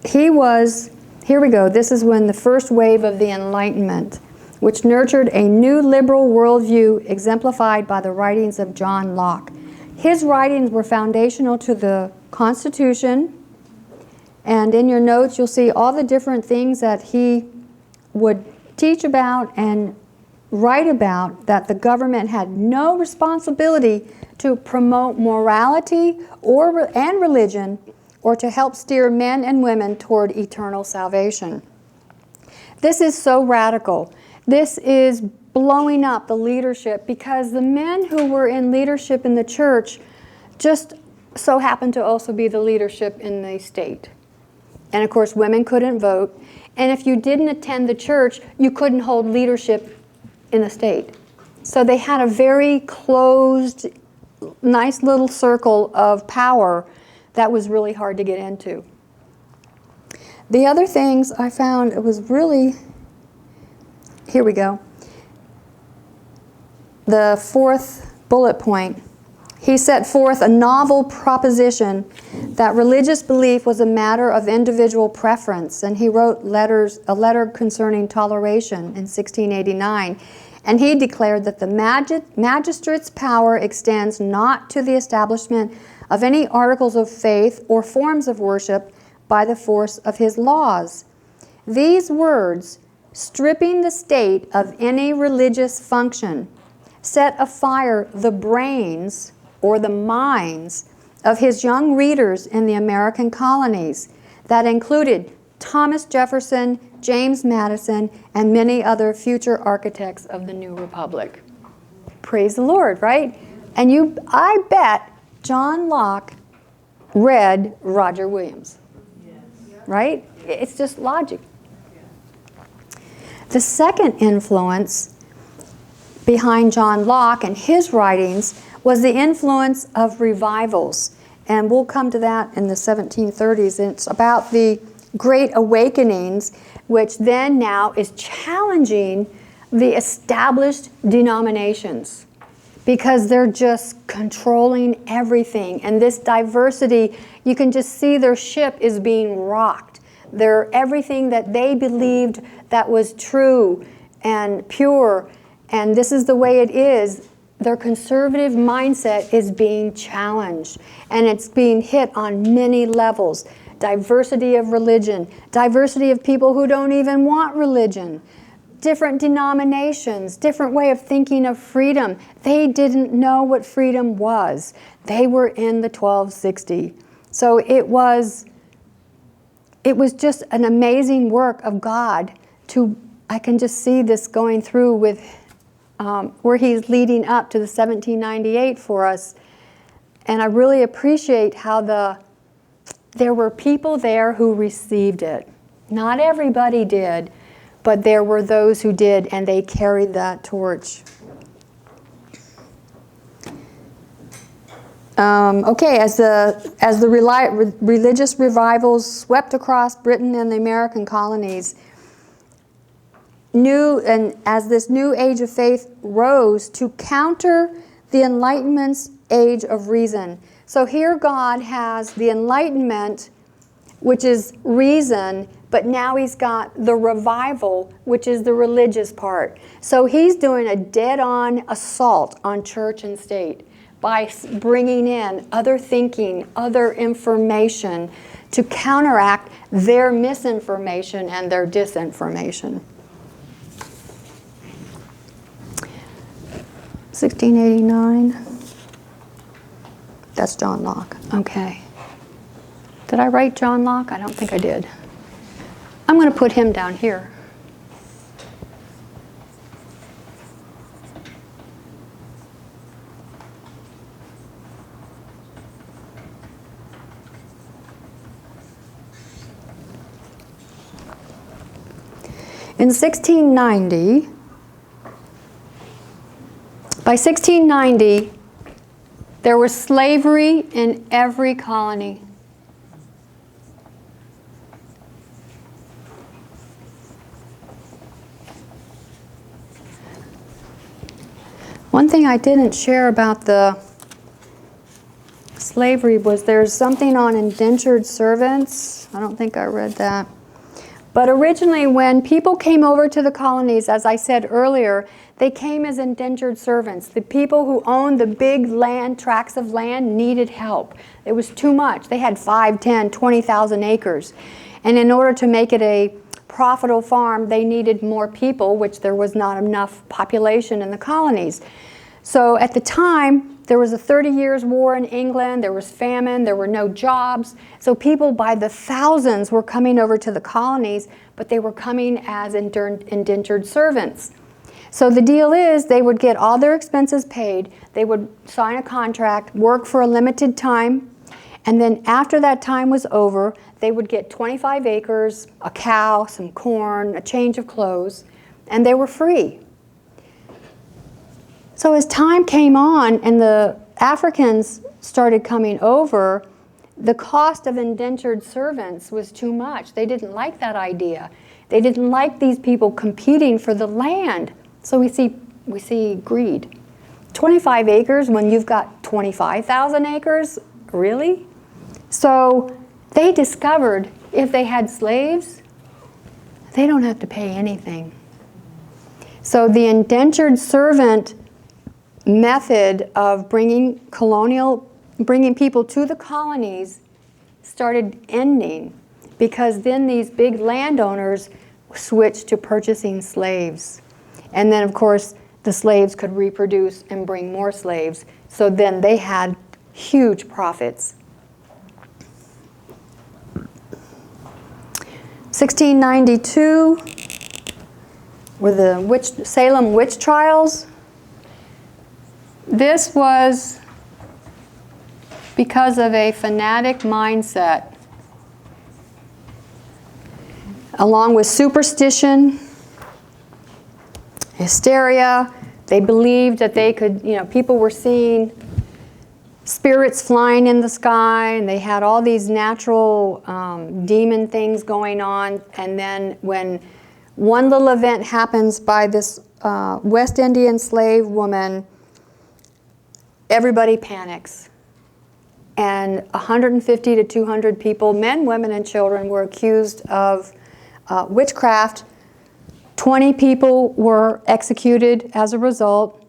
Here we go, this is when the first wave of the Enlightenment, which nurtured a new liberal worldview exemplified by the writings of John Locke. His writings were foundational to the Constitution, and in your notes you'll see all the different things that he would teach about and write about, that the government had no responsibility to promote morality and religion, or to help steer men and women toward eternal salvation. This is so radical. This is blowing up the leadership, because the men who were in leadership in the church just so happened to also be the leadership in the state. And of course, women couldn't vote. And if you didn't attend the church, you couldn't hold leadership in the state. So they had a very closed, nice little circle of power that was really hard to get into. The other things I found, it was really, here we go. The fourth bullet point, he set forth a novel proposition that religious belief was a matter of individual preference, and he wrote a letter concerning toleration in 1689, and he declared that the magistrate's power extends not to the establishment of any articles of faith or forms of worship by the force of his laws. These words, stripping the state of any religious function, set afire the brains or the minds of his young readers in the American colonies that included Thomas Jefferson, James Madison, and many other future architects of the new republic. Praise the Lord, right? And I bet John Locke read Roger Williams, right? It's just logic. The second influence behind John Locke and his writings was the influence of revivals. And we'll come to that in the 1730s. It's about the Great Awakenings, which then now is challenging the established denominations because they're just controlling everything. And this diversity, you can just see their ship is being rocked. Everything that they believed that was true and pure, and this is the way it is, their conservative mindset is being challenged, and it's being hit on many levels. Diversity of religion, diversity of people who don't even want religion, different denominations, different way of thinking of freedom. They didn't know what freedom was. They were in the 1260. So it was just an amazing work of God. I can just see this going through with where he's leading up to the 1798 for us. And I really appreciate how there were people there who received it. Not everybody did, but there were those who did, and they carried that torch. Okay, as the religious revivals swept across Britain and the American colonies, as this new age of faith rose to counter the Enlightenment's age of reason. So here God has the Enlightenment, which is reason, but now he's got the revival, which is the religious part. So he's doing a dead-on assault on church and state by bringing in other thinking, other information to counteract their misinformation and their disinformation. 1689. That's John Locke. Okay. Did I write John Locke? I don't think I did. I'm going to put him down here. In 1690, by 1690, there was slavery in every colony. One thing I didn't share about the slavery was there's something on indentured servants. I don't think I read that. But originally, when people came over to the colonies, as I said earlier, they came as indentured servants. The people who owned the big tracts of land needed help. It was too much. They had 5, 10, 20,000 acres. And in order to make it a profitable farm, they needed more people, which there was not enough population in the colonies. So at the time, there was a 30 Years' War in England, there was famine, there were no jobs. So people by the thousands were coming over to the colonies, but they were coming as indentured servants. So the deal is they would get all their expenses paid, they would sign a contract, work for a limited time, and then after that time was over, they would get 25 acres, a cow, some corn, a change of clothes, and they were free. So as time came on and the Africans started coming over, the cost of indentured servants was too much. They didn't like that idea. They didn't like these people competing for the land. So we see greed. 25 acres when you've got 25,000 acres? Really? So they discovered if they had slaves, they don't have to pay anything. So the indentured servant method of bringing people to the colonies started ending, because then these big landowners switched to purchasing slaves. And then, of course, the slaves could reproduce and bring more slaves. So then they had huge profits. 1692 were the Salem witch trials. This was because of a fanatic mindset, along with superstition, hysteria. They believed that they could, people were seeing spirits flying in the sky, and they had all these natural demon things going on. And then when one little event happens by this West Indian slave woman, everybody panics. And 150 to 200 people, men, women, and children, were accused of witchcraft. 20 people were executed as a result.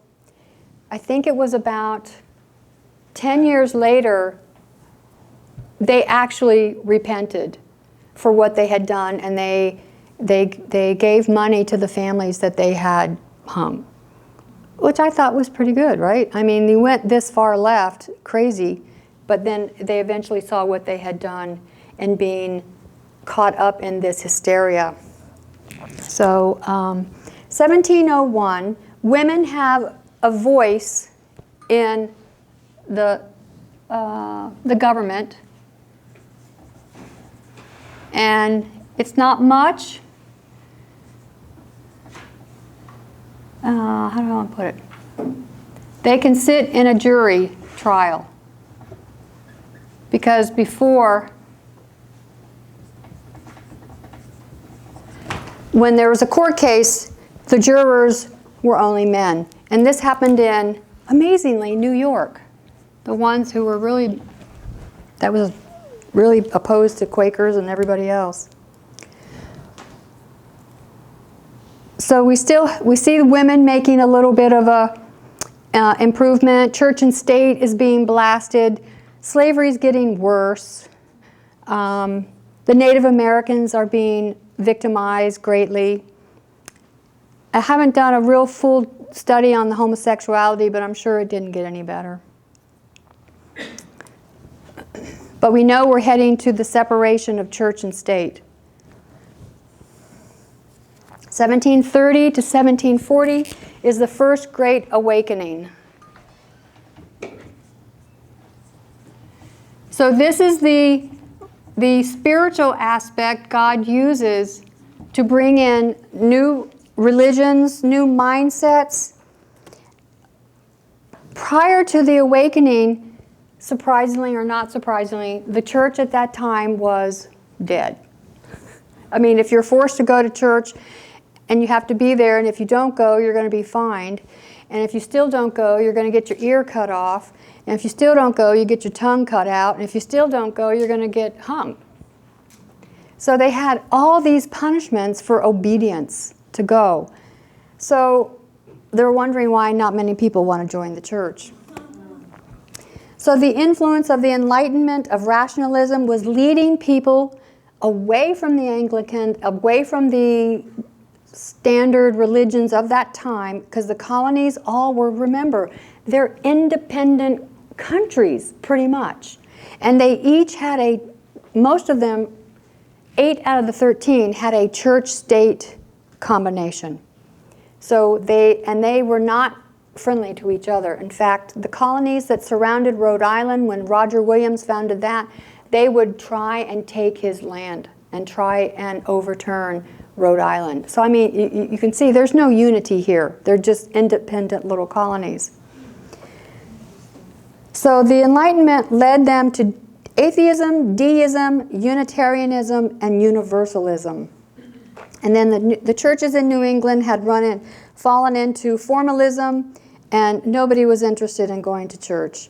I think it was about 10 years later, they actually repented for what they had done, and they gave money to the families that they had hung, which I thought was pretty good, right? I mean, they went this far left, crazy, but then they eventually saw what they had done and being caught up in this hysteria. So 1701, women have a voice in the government, and it's not much. How do I want to put it? They can sit in a jury trial, because before, when there was a court case, the jurors were only men. And this happened in, amazingly, New York. The ones who were really opposed to Quakers and everybody else. So we see the women making a little bit of a improvement. Church and state is being blasted. Slavery is getting worse. The Native Americans are being victimized greatly. I haven't done a real full study on the homosexuality, but I'm sure it didn't get any better. But we know we're heading to the separation of church and state. 1730 to 1740 is the first Great Awakening. So this is the spiritual aspect God uses to bring in new religions, new mindsets. Prior to the awakening, surprisingly or not surprisingly, the church at that time was dead. I mean, if you're forced to go to church and you have to be there, and if you don't go, you're going to be fined. And if you still don't go, you're going to get your ear cut off. And if you still don't go, you get your tongue cut out. And if you still don't go, you're going to get hung. So they had all these punishments for obedience to go. So they're wondering why not many people want to join the church. So the influence of the Enlightenment, of rationalism, was leading people away from the Anglican, away from the standard religions of that time, because the colonies all were, remember, they're independent countries, pretty much. And they each had most of them, 8 out of the 13, had a church-state combination. So they were not friendly to each other. In fact, the colonies that surrounded Rhode Island, when Roger Williams founded that, they would try and take his land and try and overturn Rhode Island. So I mean, you can see there's no unity here. They're just independent little colonies. So the Enlightenment led them to atheism, deism, Unitarianism, and Universalism. And then the churches in New England had fallen into formalism and nobody was interested in going to church.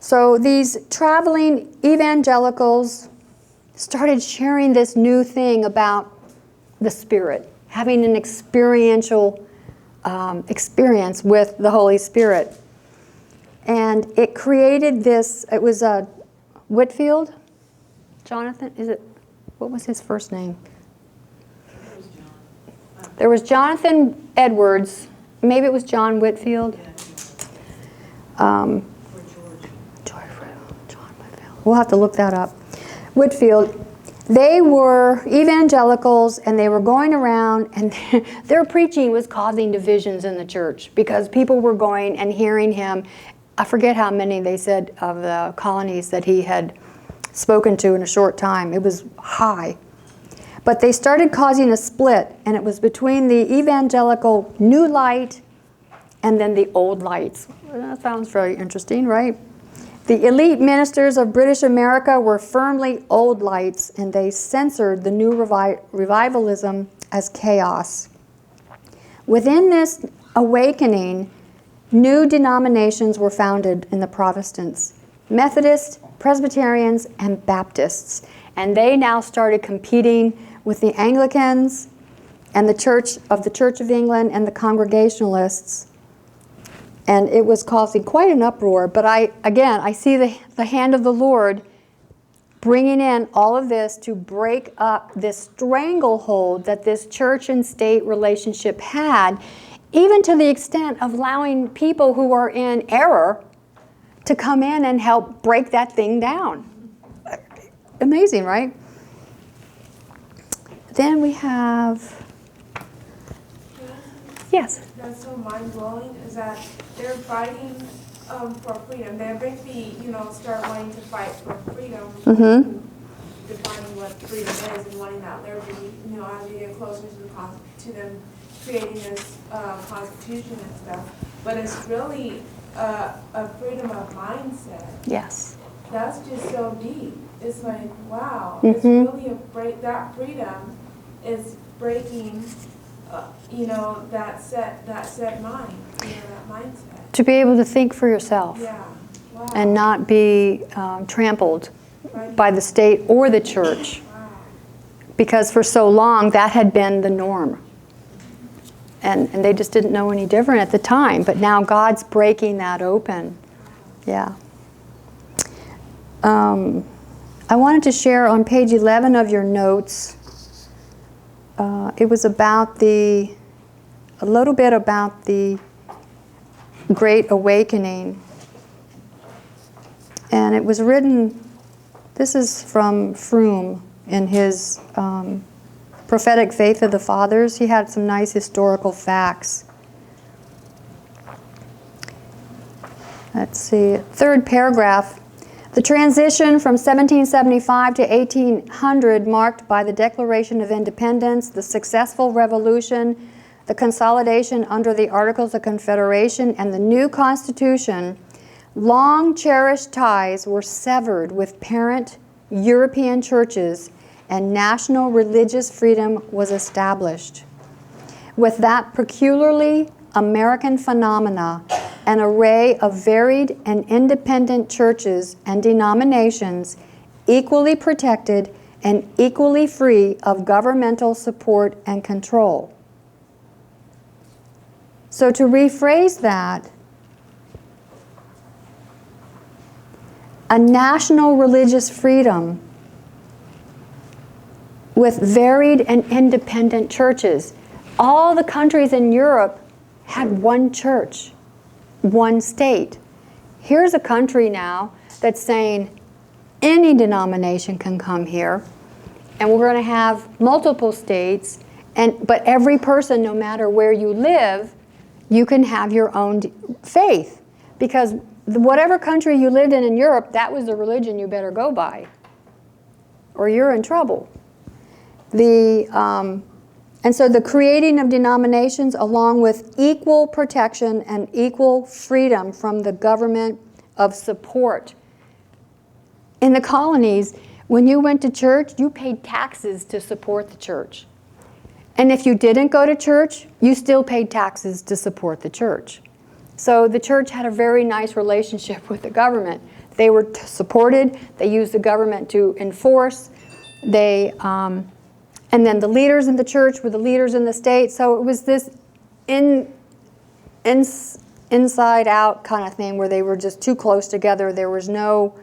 So these traveling evangelicals started sharing this new thing about the Spirit, having an experiential experience with the Holy Spirit. And it created this, it was Whitfield? Jonathan, what was his first name? There was Jonathan Edwards, maybe it was John Whitfield. John Whitfield. We'll have to look that up. Whitfield, they were evangelicals and they were going around and their preaching was causing divisions in the church because people were going and hearing him. I forget how many they said of the colonies that he had spoken to in a short time. It was high. But they started causing a split, and it was between the evangelical new light and then the old lights. That sounds very interesting, right? The elite ministers of British America were firmly old lights, and they censored the new revivalism as chaos. Within this awakening, new denominations were founded in the Protestants: Methodists, Presbyterians, and Baptists. And they now started competing with the Anglicans and the Church of England and the Congregationalists. And it was causing quite an uproar. But I see the hand of the Lord bringing in all of this to break up this stranglehold that this church and state relationship had, even to the extent of allowing people who are in error to come in and help break that thing down. Amazing, right? Then we have, yes? That's so mind-blowing is that they're fighting for freedom. They eventually, start wanting to fight for freedom, defining what freedom is and wanting that liberty, as we get closer to them creating this constitution and stuff. But it's really a freedom of mindset. Yes. That's just so deep. It's like, wow, it's really that freedom is breaking, that set mind, that mindset. To be able to think for yourself. Yeah, wow. And not be trampled by the state or the church. Wow. Because for so long that had been the norm. And they just didn't know any different at the time. But now God's breaking that open. Yeah. I wanted to share on page 11 of your notes, it was about a little bit about the Great Awakening. And it was written, this is from Froome in his Prophetic Faith of the Fathers. He had some nice historical facts. Let's see, third paragraph. The transition from 1775 to 1800, marked by the Declaration of Independence, the successful revolution, the consolidation under the Articles of Confederation, and the new Constitution, long cherished ties were severed with parent European churches, and national religious freedom was established. With that peculiarly American phenomena, an array of varied and independent churches and denominations, equally protected and equally free of governmental support and control. So to rephrase that, a national religious freedom with varied and independent churches. All the countries in Europe had one church, one state. Here's a country now that's saying any denomination can come here, and we're going to have multiple states, but every person, no matter where you live, you can have your own faith. Because whatever country you lived in Europe, that was the religion you better go by, or you're in trouble. And so the creating of denominations, along with equal protection and equal freedom from the government of support. In the colonies, when you went to church, you paid taxes to support the church. And if you didn't go to church, you still paid taxes to support the church. So the church had a very nice relationship with the government. They were supported. They used the government to enforce. And then the leaders in the church were the leaders in the state. So it was this inside out kind of thing where they were just too close together. There was no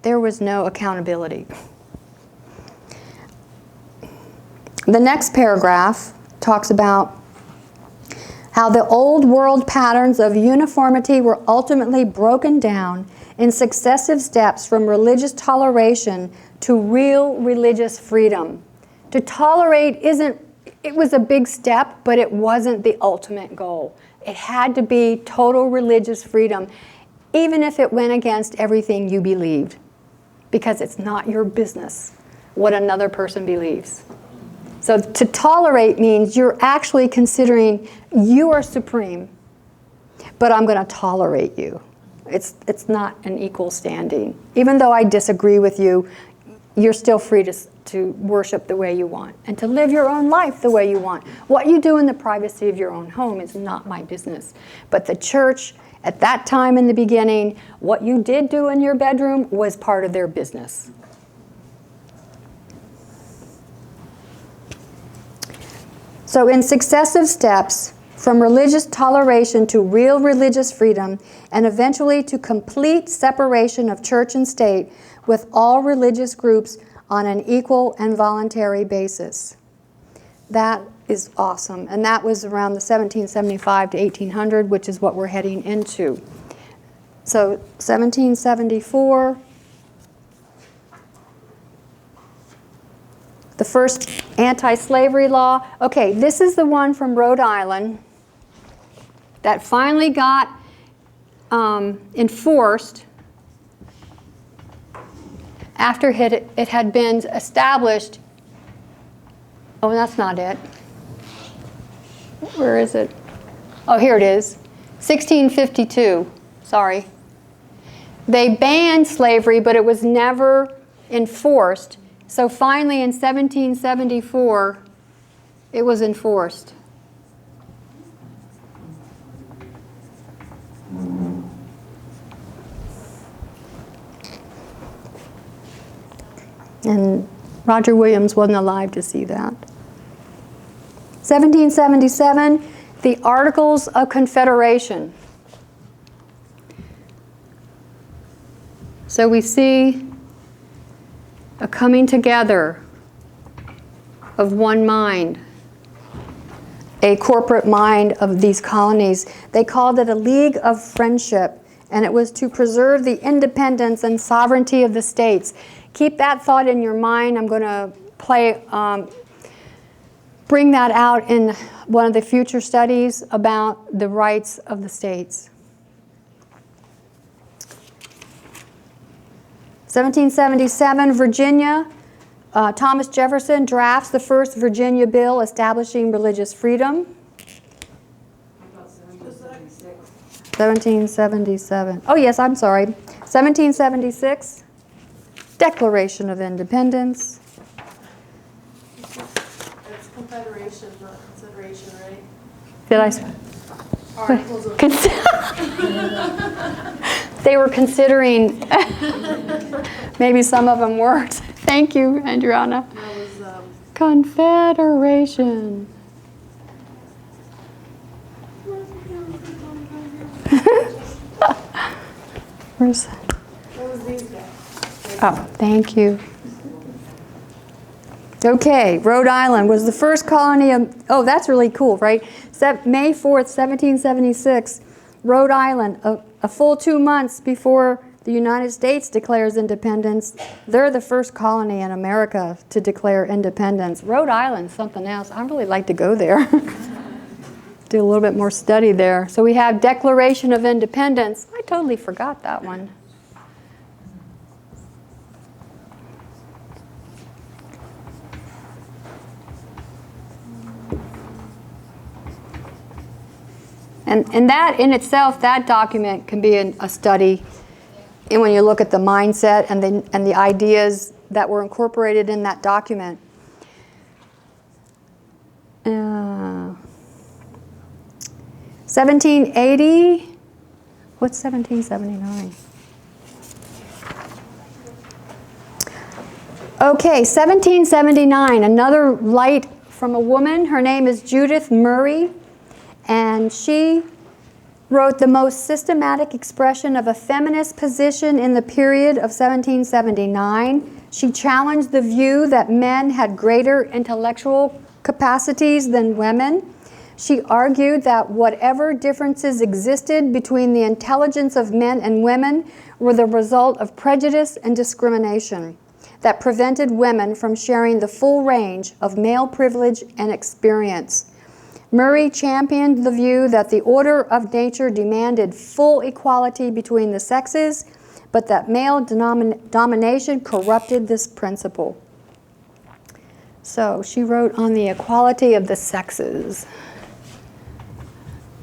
accountability. The next paragraph talks about how the old world patterns of uniformity were ultimately broken down in successive steps from religious toleration to real religious freedom. To tolerate it was a big step, but it wasn't the ultimate goal. It had to be total religious freedom, even if it went against everything you believed, because it's not your business what another person believes. So to tolerate means you're actually considering you are supreme, but I'm going to tolerate you. It's not an equal standing. Even though I disagree with you, you're still free to worship the way you want and to live your own life the way you want. What you do in the privacy of your own home is not my business. But the church, at that time in the beginning, what you did do in your bedroom was part of their business. So in successive steps, from religious toleration to real religious freedom, and eventually to complete separation of church and state with all religious groups on an equal and voluntary basis. That is awesome. And that was around the 1775 to 1800, which is what we're heading into. So 1774, the first anti-slavery law. Okay, this is the one from Rhode Island that finally got enforced after it had been established. Oh, that's not it. Where is it? Oh, here it is. 1652. Sorry. They banned slavery, but it was never enforced. So finally in 1774, it was enforced. And Roger Williams wasn't alive to see that. 1777, the Articles of Confederation. So we see a coming together of one mind, a corporate mind of these colonies. They called it a League of Friendship, and it was to preserve the independence and sovereignty of the states. Keep that thought in your mind. I'm going to bring that out in one of the future studies about the rights of the states. 1777, Virginia. Thomas Jefferson drafts the first Virginia bill establishing religious freedom. 1777. Oh, yes, I'm sorry. 1776, Declaration of Independence. It's confederation, not consideration, right? Did I? Articles of They were considering, maybe some of them weren't. Thank you, Adriana. That was Confederation. Where's? what was these guys? Oh, thank you. Okay, Rhode Island was the first colony of, oh, that's really cool, right? May 4th, 1776, Rhode Island, a full 2 months before the United States declares independence. They're the first colony in America to declare independence. Rhode Island's something else. I'd really like to go there. Do a little bit more study there. So we have Declaration of Independence. I totally forgot that one. And that in itself, that document can be a study. And when you look at the mindset and the ideas that were incorporated in that document. 1780, what's 1779? Okay, 1779, another light from a woman. Her name is Judith Murray, and she wrote the most systematic expression of a feminist position in the period of 1779. She challenged the view that men had greater intellectual capacities than women. She argued that whatever differences existed between the intelligence of men and women were the result of prejudice and discrimination that prevented women from sharing the full range of male privilege and experience. Murray championed the view that the order of nature demanded full equality between the sexes, but that male domination corrupted this principle. So she wrote on the equality of the sexes.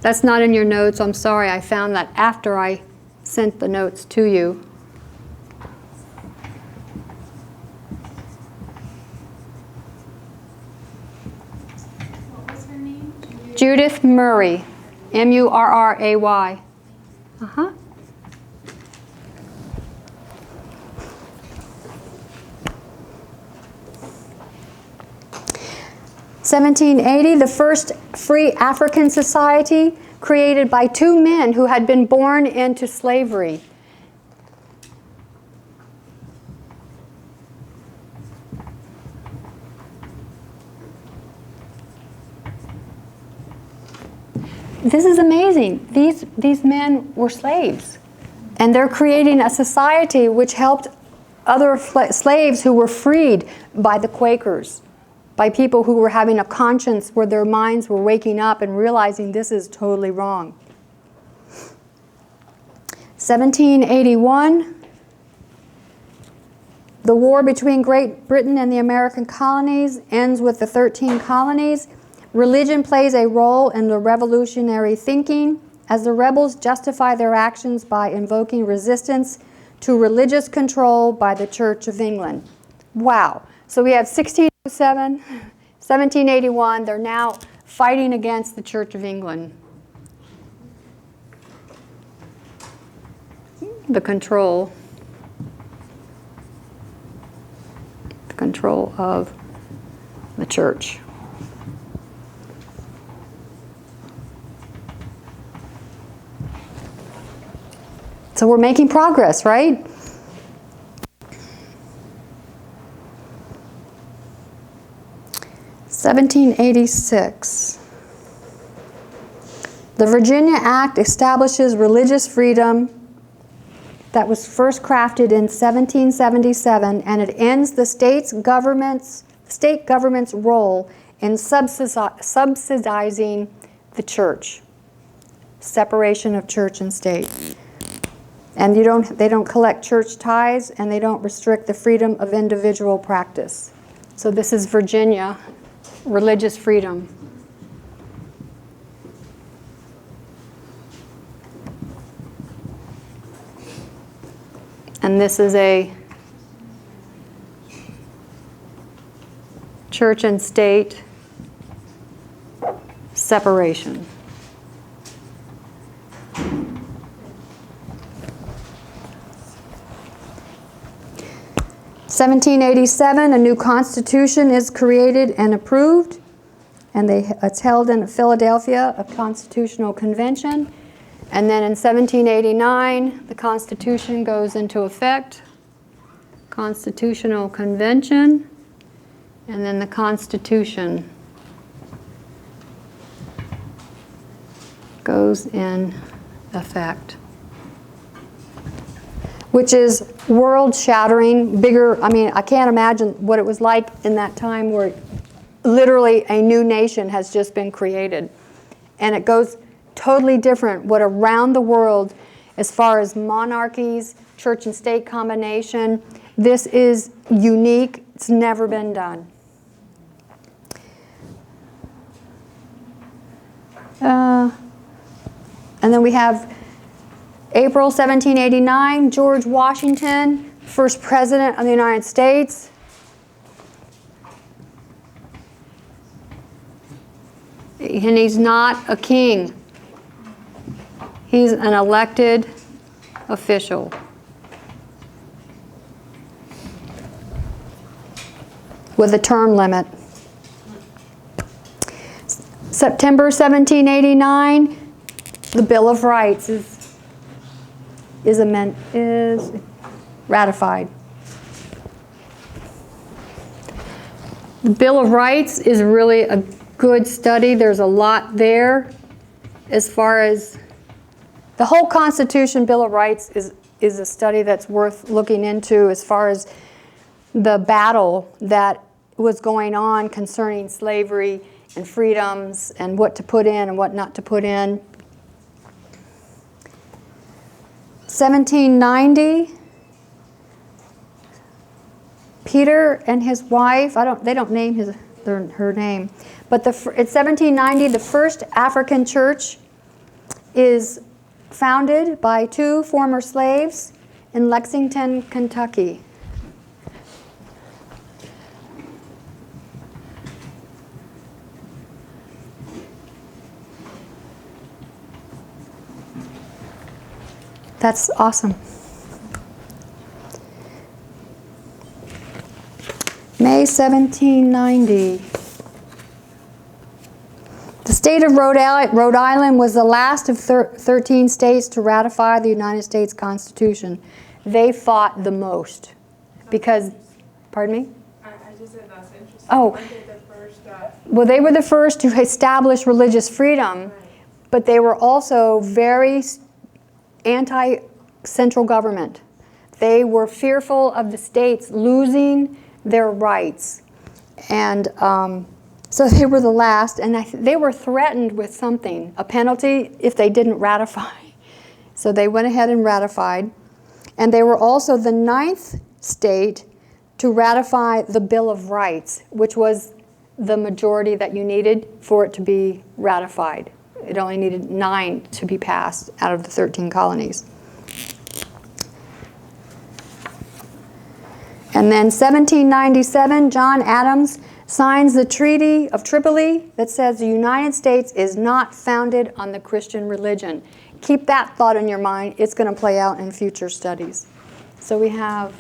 That's not in your notes. I'm sorry. I found that after I sent the notes to you. What was her name? Judith Murray, M-U-R-R-A-Y. Uh-huh. (1780), the first free African society created by two men who had been born into slavery. This is amazing. These men were slaves, and they're creating a society which helped other slaves who were freed by the Quakers, by people who were having a conscience where their minds were waking up and realizing this is totally wrong. 1781, the war between Great Britain and the American colonies ends with the 13 colonies. Religion plays a role in the revolutionary thinking as the rebels justify their actions by invoking resistance to religious control by the Church of England. Wow. So we have 1607, 1781, they're now fighting against the Church of England. The control of the church. So we're making progress, right? (1786). The Virginia Act establishes religious freedom that was first crafted in 1777, and it ends the state government's role in subsidizing the church. Separation of church and state. And they don't collect church tithes, and they don't restrict the freedom of individual practice. So this is Virginia, religious freedom. And this is a church and state separation. (1787), a new constitution is created and approved, and it's held in Philadelphia, a constitutional convention. And then in 1789, the Constitution goes into effect, Constitutional Convention, and then the Constitution goes in effect, which is world-shattering, bigger. I mean, I can't imagine what it was like in that time where literally a new nation has just been created. And it goes totally different what around the world as far as monarchies, church and state combination. This is unique. It's never been done. And then we have April 1789, George Washington, first president of the United States. And he's not a king. He's an elected official. With a term limit. September 1789, the Bill of Rights is ratified. The Bill of Rights is really a good study. There's a lot there as far as the whole Constitution. Bill of Rights is a study that's worth looking into as far as the battle that was going on concerning slavery and freedoms and what to put in and what not to put in. 1790, Peter and his wife, they don't name her name, but in 1790, the first African church is founded by 2 former slaves in Lexington, Kentucky. That's awesome. May 1790. The state of Rhode Island was the last of 13 states to ratify the United States Constitution. They fought the most because, pardon me? I just said that's interesting. Oh. Weren't they the first, Well, they were the first to establish religious freedom, but they were also very anti-central government. They were fearful of the states losing their rights. And so they were the last, and they were threatened with something, a penalty if they didn't ratify. So they went ahead and ratified. And they were also the 9th state to ratify the Bill of Rights, which was the majority that you needed for it to be ratified. It only needed 9 to be passed out of the 13 colonies. And then 1797, John Adams signs the Treaty of Tripoli that says the United States is not founded on the Christian religion. Keep that thought in your mind. It's going to play out in future studies. So we have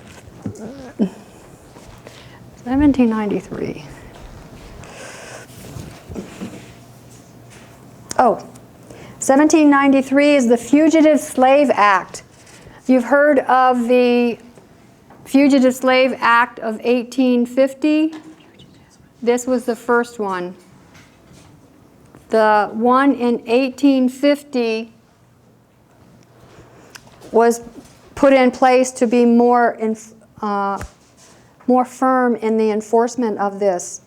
1793. Oh, 1793 is the Fugitive Slave Act. You've heard of the Fugitive Slave Act of 1850. This was the first one. The one in 1850 was put in place to be more firm in the enforcement of this.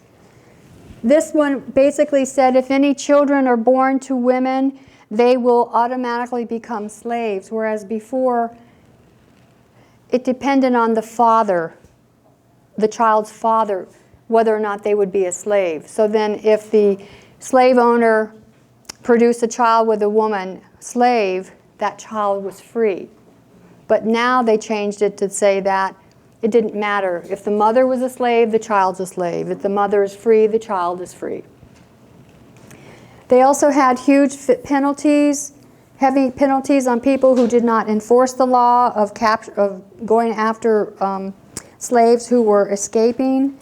This one basically said if any children are born to women, they will automatically become slaves, whereas before it depended on the father, the child's father, whether or not they would be a slave. So then if the slave owner produced a child with a woman slave, that child was free. But now they changed it to say that it didn't matter. If the mother was a slave, the child's a slave. If the mother is free, the child is free. They also had huge penalties, heavy penalties on people who did not enforce the law of going after slaves who were escaping.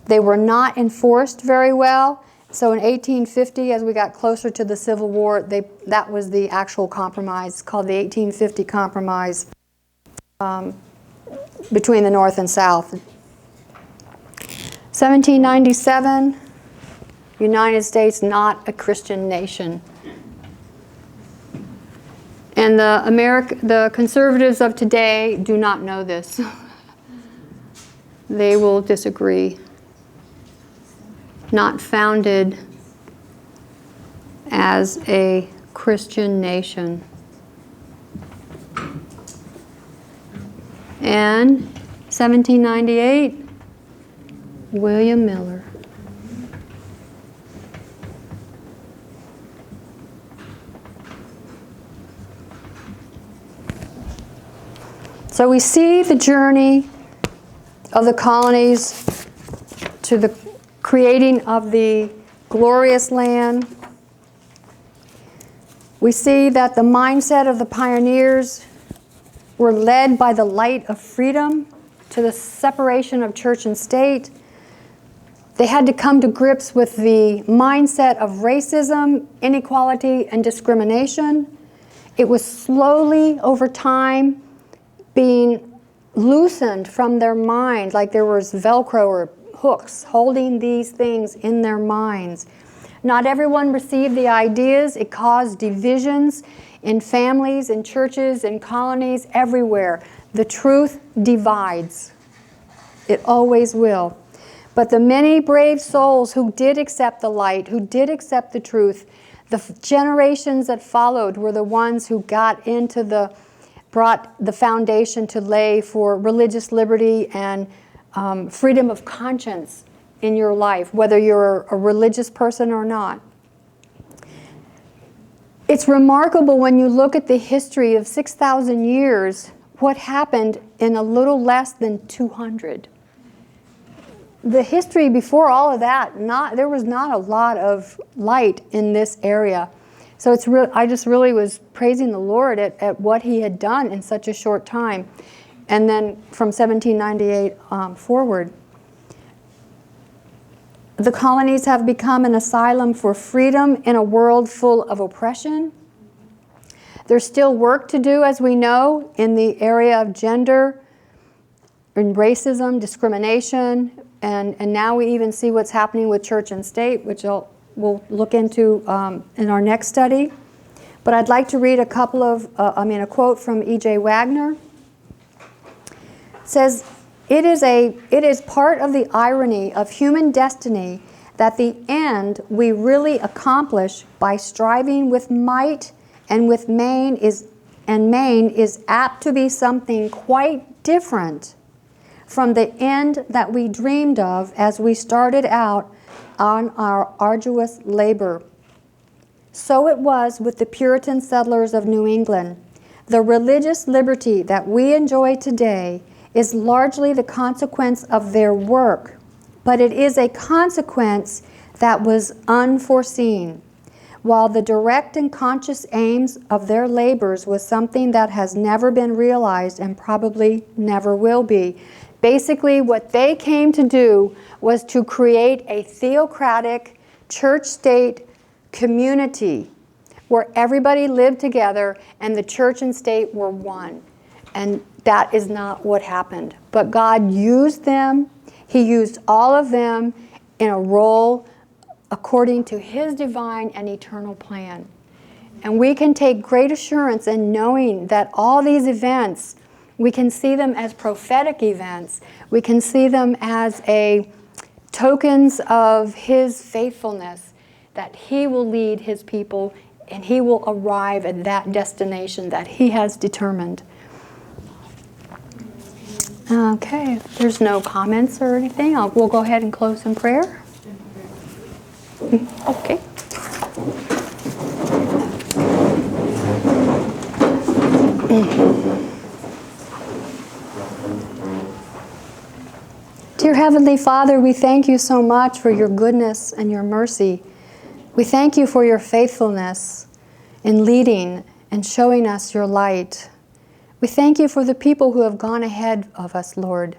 They were not enforced very well. So in 1850, as we got closer to the Civil War, that was the actual compromise, called the 1850 Compromise between the North and South. 1797, United States not a Christian nation. And the conservatives of today do not know this. They will disagree. Not founded as a Christian nation. And 1798, William Miller. So we see the journey of the colonies to the creating of the glorious land. We see that the mindset of the pioneers were led by the light of freedom to the separation of church and state. They had to come to grips with the mindset of racism, inequality, and discrimination. It was slowly, over time, being loosened from their mind, like there was Velcro or hooks holding these things in their minds. Not everyone received the ideas. It caused divisions in families, in churches, in colonies, everywhere. The truth divides. It always will. But the many brave souls who did accept the light, who did accept the truth, the generations that followed were the ones who brought the foundation to lay for religious liberty and freedom of conscience in your life, whether you're a religious person or not. It's remarkable when you look at the history of 6,000 years, what happened in a little less than 200. The history before all of that, there was not a lot of light in this area. So I just really was praising the Lord at what He had done in such a short time. And then from 1798 forward. The colonies have become an asylum for freedom in a world full of oppression. There's still work to do, as we know, in the area of gender and racism, discrimination, and now we even see what's happening with church and state, which we'll look into in our next study. But I'd like to read a quote from E.J. Wagner. It says, It is part of the irony of human destiny that the end we really accomplish by striving with might and with main is apt to be something quite different from the end that we dreamed of as we started out on our arduous labor. So it was with the Puritan settlers of New England. The religious liberty that we enjoy today is largely the consequence of their work, but it is a consequence that was unforeseen, while the direct and conscious aims of their labors was something that has never been realized and probably never will be. Basically, what they came to do was to create a theocratic church-state community where everybody lived together and the church and state were one. And that is not what happened. But God used them. He used all of them in a role according to His divine and eternal plan. And we can take great assurance in knowing that all these events, we can see them as prophetic events. We can see them as tokens of His faithfulness, that He will lead His people and He will arrive at that destination that He has determined. Okay, if there's no comments or anything, we'll go ahead and close in prayer. Okay. Dear Heavenly Father, we thank You so much for Your goodness and Your mercy. We thank You for Your faithfulness in leading and showing us Your light. We thank You for the people who have gone ahead of us, Lord,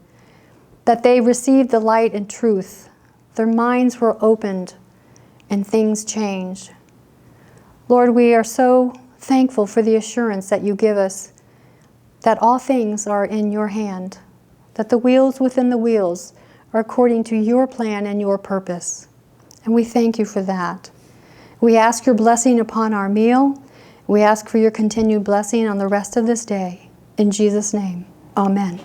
that they received the light and truth. Their minds were opened and things changed. Lord, we are so thankful for the assurance that You give us that all things are in Your hand, that the wheels within the wheels are according to Your plan and Your purpose. And we thank You for that. We ask Your blessing upon our meal. We ask for Your continued blessing on the rest of this day. In Jesus' name, amen.